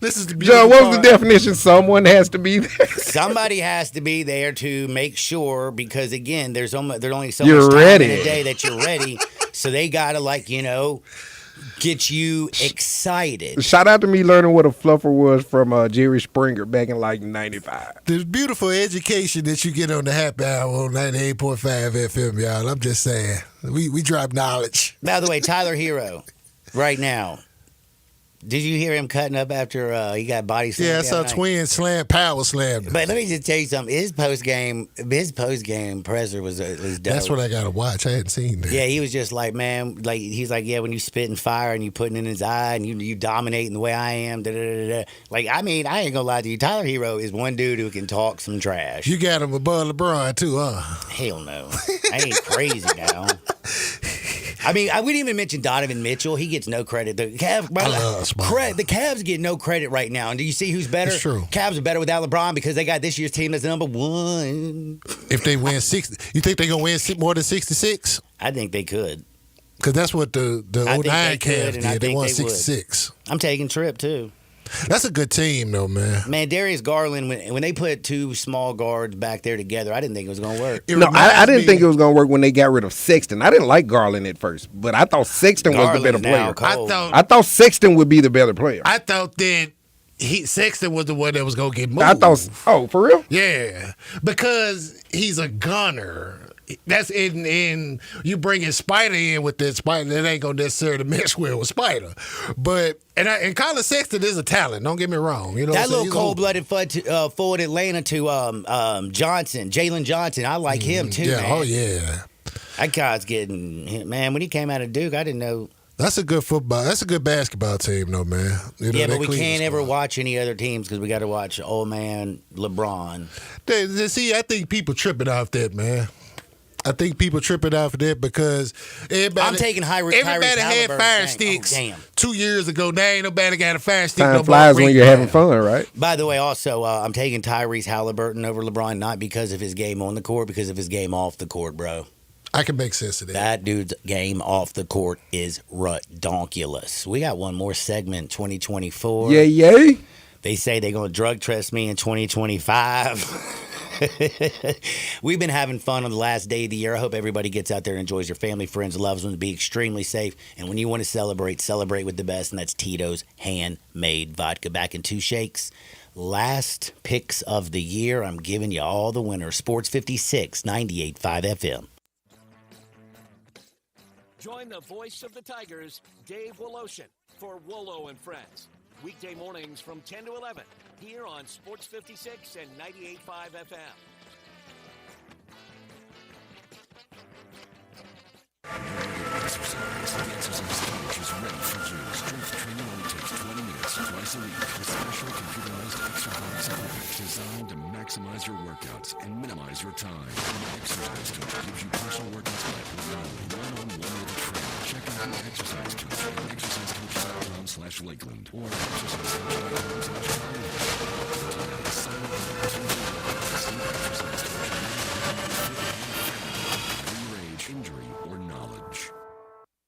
This is the John, what was the definition? Someone has to be there. Somebody has to be there to make sure, because again, there's only so You're much time ready. in a day that you're ready. So they gotta get you excited. Shout out to me learning what a fluffer was from Jerry Springer back in like 95. There's beautiful education that you get on the happy hour on 98.5 FM, y'all. I'm just saying. We drop knowledge. By the way, Tyler Hero, right now, Did you hear him cutting up after he got body slammed? Yeah, I saw Twin power slammed him. But let me just tell you something. His post game presser was dope. That's what I gotta watch. I hadn't seen that. Yeah, he was just like, man, like he's like, yeah, when you spitting fire and you putting it in his eye and you dominating the way I am, da, da, da, da. Like, I mean, I ain't gonna lie to you. Tyler Hero is one dude who can talk some trash. You got him above LeBron too, huh? Hell no, I ain't crazy now. I mean, I wouldn't even mention Donovan Mitchell. He gets no credit. The Cavs get no credit right now. And do you see who's better? It's true. Cavs are better without LeBron because they got this year's team as number one. If they win 60, you think they're going to win more than 66? I think they could. Because that's what the 09 Cavs did. They won 66. I'm taking Tripp, too. That's a good team, though, man. Man, Darius Garland, when they put two small guards back there together, I didn't think it was going to work. No, I didn't think it was going to work when they got rid of Sexton. I didn't like Garland at first, but I thought Sexton was the better player. I thought Sexton would be the better player. I thought that Sexton was the one that was going to get moved. I thought, oh, for real? Yeah, because he's a gunner. That's in you bringing Spider in with that Spider, that ain't gonna necessarily mesh well with Spider. But and Colin Sexton is a talent. Don't get me wrong. You know that little cold-blooded forward Atlanta to Jalen Johnson. I like him too. Yeah, man. oh yeah. That guy's getting when he came out of Duke, I didn't know. That's a good football. That's a good basketball team, though, man. You know, yeah, but we can't ever watch any other teams because we got to watch old man LeBron. See, I think people tripping off that, man. I think people tripping off of that because I'm taking everybody had fire sticks 2 years ago. Now ain't nobody got a fire stick. Time flies when you're having fun, right? By the way, also, I'm taking Tyrese Halliburton over LeBron, not because of his game on the court, because of his game off the court, bro. I can make sense of that. That dude's game off the court is redonkulous. We got one more segment, 2024. Yay. They say they're going to drug test me in 2025. We've been having fun on the last day of the year. I hope everybody gets out there and enjoys their family, friends, loved ones. Be extremely safe. And when you want to celebrate with the best, and that's Tito's handmade vodka. Back in 2 shakes. Last picks of the year. I'm giving you all the winners. Sports 56, 98.5 FM. Join the voice of the Tigers, Dave Woloshin, for Wolo and Friends. Weekday mornings from 10 to 11, here on Sports 56 and 98.5 FM. Exercise. The exercise coach is ready for you. Strength training only takes 20 minutes twice a week with special computerized exercise equipment designed to maximize your workouts and minimize your time. An exercise coach gives you personal workouts by one-on-one with a trainer. Check out the exercise coach at exercisecoach.com/Lakeland or injury or knowledge.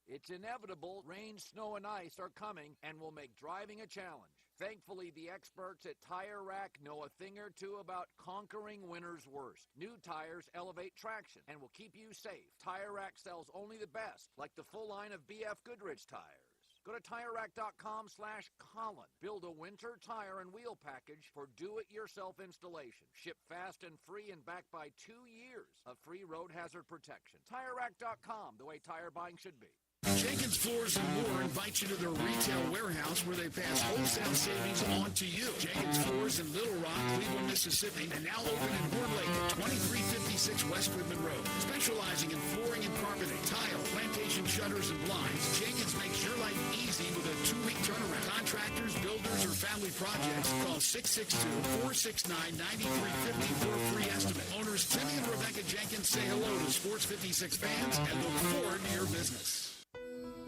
It's inevitable. Rain, snow, and ice are coming and will make driving a challenge. Thankfully, the experts at Tire Rack know a thing or two about conquering winter's worst. New tires elevate traction and will keep you safe. Tire Rack sells only the best, like the full line of BF Goodrich tires. Go to TireRack.com/Colin. Build a winter tire and wheel package for do-it-yourself installation. Ship fast and free and backed by 2 years of free road hazard protection. TireRack.com, the way tire buying should be. Jenkins Floors and More invites you to their retail warehouse where they pass wholesale savings on to you. Jenkins Floors in Little Rock, Cleveland, Mississippi, and now open in Horn Lake at 2356 West Whitman Road. Specializing in flooring and carpeting, tile, plantation shutters, and blinds, Jenkins makes your life easy with a 2-week turnaround. Contractors, builders, or family projects, call 662-469-9350 for a free estimate. Owners Timmy and Rebecca Jenkins say hello to Sports 56 fans and look forward to your business.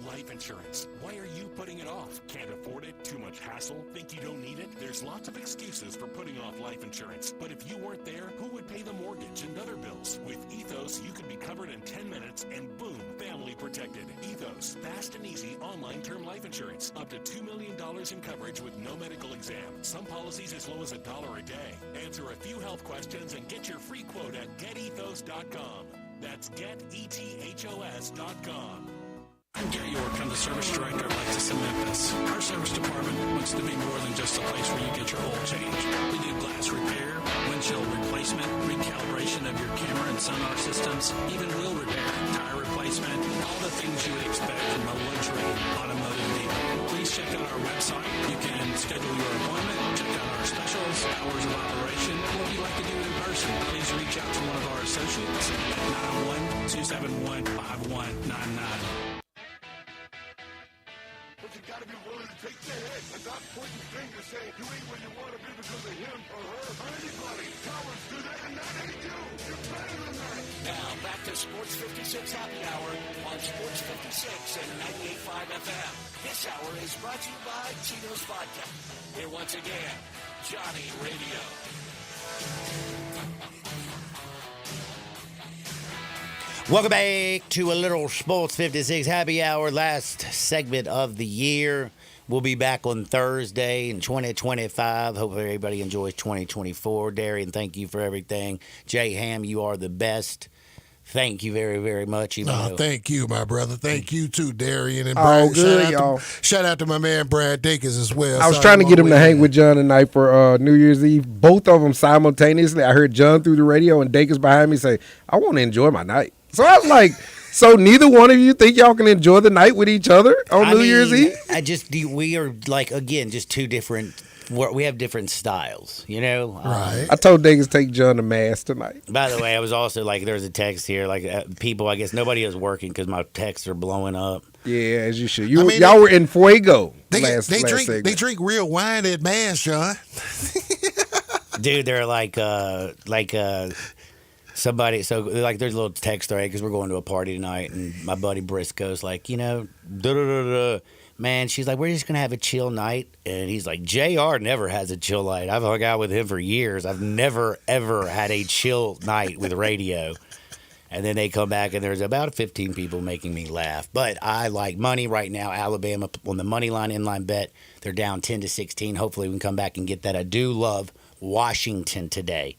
Life insurance. Why are you putting it off? Can't afford it? Too much hassle? Think you don't need it? There's lots of excuses for putting off life insurance. But if you weren't there, who would pay the mortgage and other bills? With Ethos, you could be covered in 10 minutes and boom, family protected. Ethos, fast and easy online term life insurance. Up to $2 million in coverage with no medical exam. Some policies as low as $1 a day. Answer a few health questions and get your free quote at getethos.com. That's getethos.com. I'm Gary York. I'm the service director of Lexus in Memphis. Our service department wants to be more than just a place where you get your oil changed. We do glass repair, windshield replacement, recalibration of your camera and sonar systems, even wheel repair, tire replacement, all the things you would expect from a luxury automotive dealer. Please please check out our website. You can schedule your appointment, check out our specials, hours of operation, or if you'd like to do it in person, please reach out to one of our associates at 901-271-5199. But you gotta be willing to take the hit and not pointing fingers saying you ain't where you want to be because of him or her or anybody. Cowards do that and that ain't you. You're better than that. Now back to Sports 56 Happy Hour on Sports 56 and 98.5 FM. This hour is brought to you by Tito's Vodka. Here once again, Johnny Radio. Welcome back to a little Sports 56 Happy Hour, last segment of the year. We'll be back on Thursday in 2025. Hope everybody enjoys 2024. Darian, thank you for everything. Jay Ham, you are the best. Thank you very, very much. Thank you, my brother. Thank you too, Darian and Oh, Brad. good, y'all. Shout out to my man Brad Dakins as well. I was trying to get him to hang with John tonight for New Year's Eve. Both of them simultaneously. I heard John through the radio and Dakins behind me say, I want to enjoy my night. So I was like, so neither one of you think y'all can enjoy the night with each other on New Year's Eve? We are like, again, just two different, we have different styles, you know? Right. I told Dakins take John to mass tonight. By the way, I was also like, there's a text here, like people, I guess nobody is working because my texts are blowing up. Yeah, as you should. Y'all were in fuego last segment. They drink real wine at mass, John. Dude, they're like somebody, so like there's a little text thread because we're going to a party tonight, and my buddy Briscoe's like, man, she's like, we're just gonna have a chill night, and he's like, JR never has a chill night. I've hung out with him for years. I've never ever had a chill night with radio. And then they come back and there's about 15 people making me laugh. But I like money right now. Alabama on the money line inline bet, they're down 10-16. Hopefully we can come back and get that. I do love Washington today.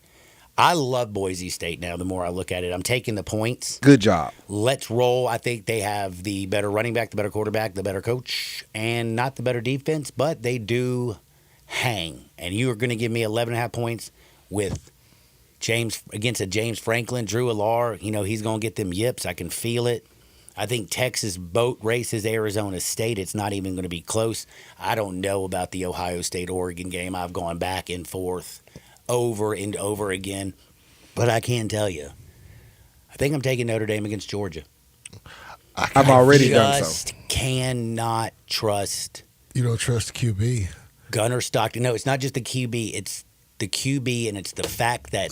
I love Boise State now. The more I look at it, I'm taking the points. Good job. Let's roll. I think they have the better running back, the better quarterback, the better coach, and not the better defense, but they do hang. And you are going to give me 11.5 points with James against a James Franklin, Drew Allar. You know, he's going to get them yips. I can feel it. I think Texas boat races Arizona State. It's not even going to be close. I don't know about the Ohio State-Oregon game. I've gone back and forth over and over again. But I can tell you, I think I'm taking Notre Dame against Georgia. I've already done so. Just cannot trust. You don't trust the QB? Gunnar Stockton. No, it's not just the QB. It's the QB, and it's the fact that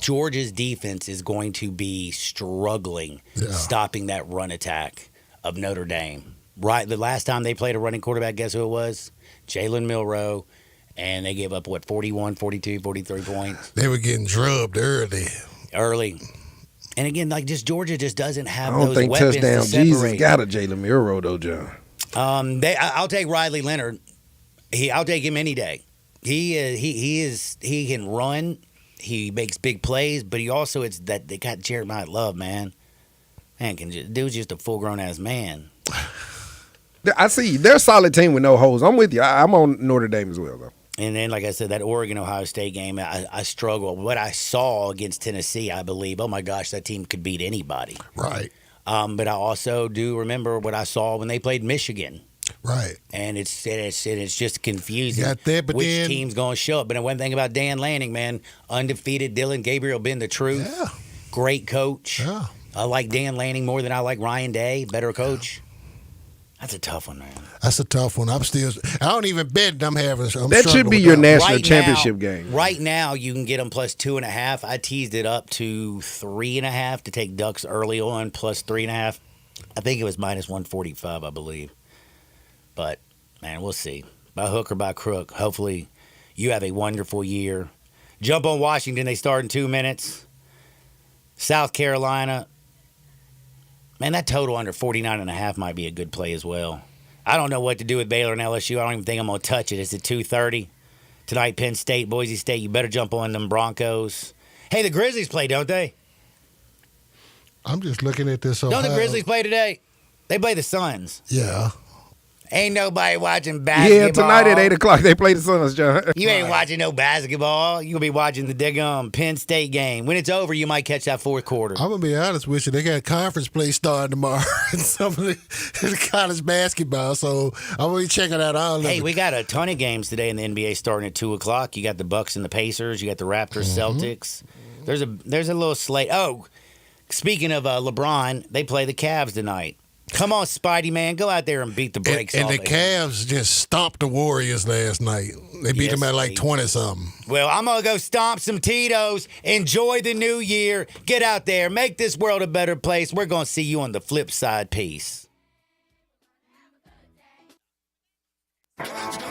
Georgia's defense is going to be struggling stopping that run attack of Notre Dame. Right, the last time they played a running quarterback, guess who it was? Jalen Milroe. And they gave up, 41, 42, 43 points? They were getting drubbed early. And again, like Georgia just doesn't have I don't those think weapons touchdown to separate. Jesus got a Jalen Milroe, though, John. I'll take Riley Leonard. I'll take him any day. He can run. He makes big plays, but he also, it's that they got Jeremiah Love, man. Dude's just a full-grown ass man. I see. They're a solid team with no holes. I'm with you. I'm on Notre Dame as well, though. And then, like I said, that Oregon-Ohio State game, I struggle. What I saw against Tennessee, I believe, oh, my gosh, that team could beat anybody. Right. But I also do remember what I saw when they played Michigan. Right. And it's just confusing Got that, but which then, team's going to show up. But one thing about Dan Lanning, man, undefeated Dylan Gabriel been the truth. Yeah. Great coach. Yeah. I like Dan Lanning more than I like Ryan Day. Better coach. That's a tough one, man. That's a tough one. I don't even bet I'm having. That should be your national championship game. Right now, you can get them plus 2.5. I teased it up to 3.5 to take Ducks early on, plus 3.5. I think it was minus 145, I believe. But, man, we'll see. By hook or by crook, hopefully you have a wonderful year. Jump on Washington. They start in 2 minutes. South Carolina. Man, that total under 49.5 might be a good play as well. I don't know what to do with Baylor and LSU. I don't even think I'm going to touch it. It's at 2:30. Tonight, Penn State, Boise State. You better jump on them Broncos. Hey, the Grizzlies play, don't they? I'm just looking at this. Don't the Grizzlies play today? They play the Suns. Yeah. Ain't nobody watching basketball. Yeah, tonight at 8 o'clock they play the Suns, John. You ain't watching no basketball. You'll be watching the daggum Penn State game. When it's over, you might catch that fourth quarter. I'm gonna be honest with you. They got conference play starting tomorrow in some of the college basketball, so I'm gonna be checking out all of Hey, it. we got a ton of games today in the NBA starting at 2 o'clock. You got the Bucks and the Pacers. You got the Raptors, Celtics. There's a little slate. Oh, speaking of LeBron, they play the Cavs tonight. Come on, Spidey, man. Go out there and beat the brakes And off the of him. Cavs just stomped the Warriors last night. They beat them at like 20-something. Well, I'm going to go stomp some Tito's. Enjoy the new year. Get out there. Make this world a better place. We're going to see you on the flip side. Peace. Let's go.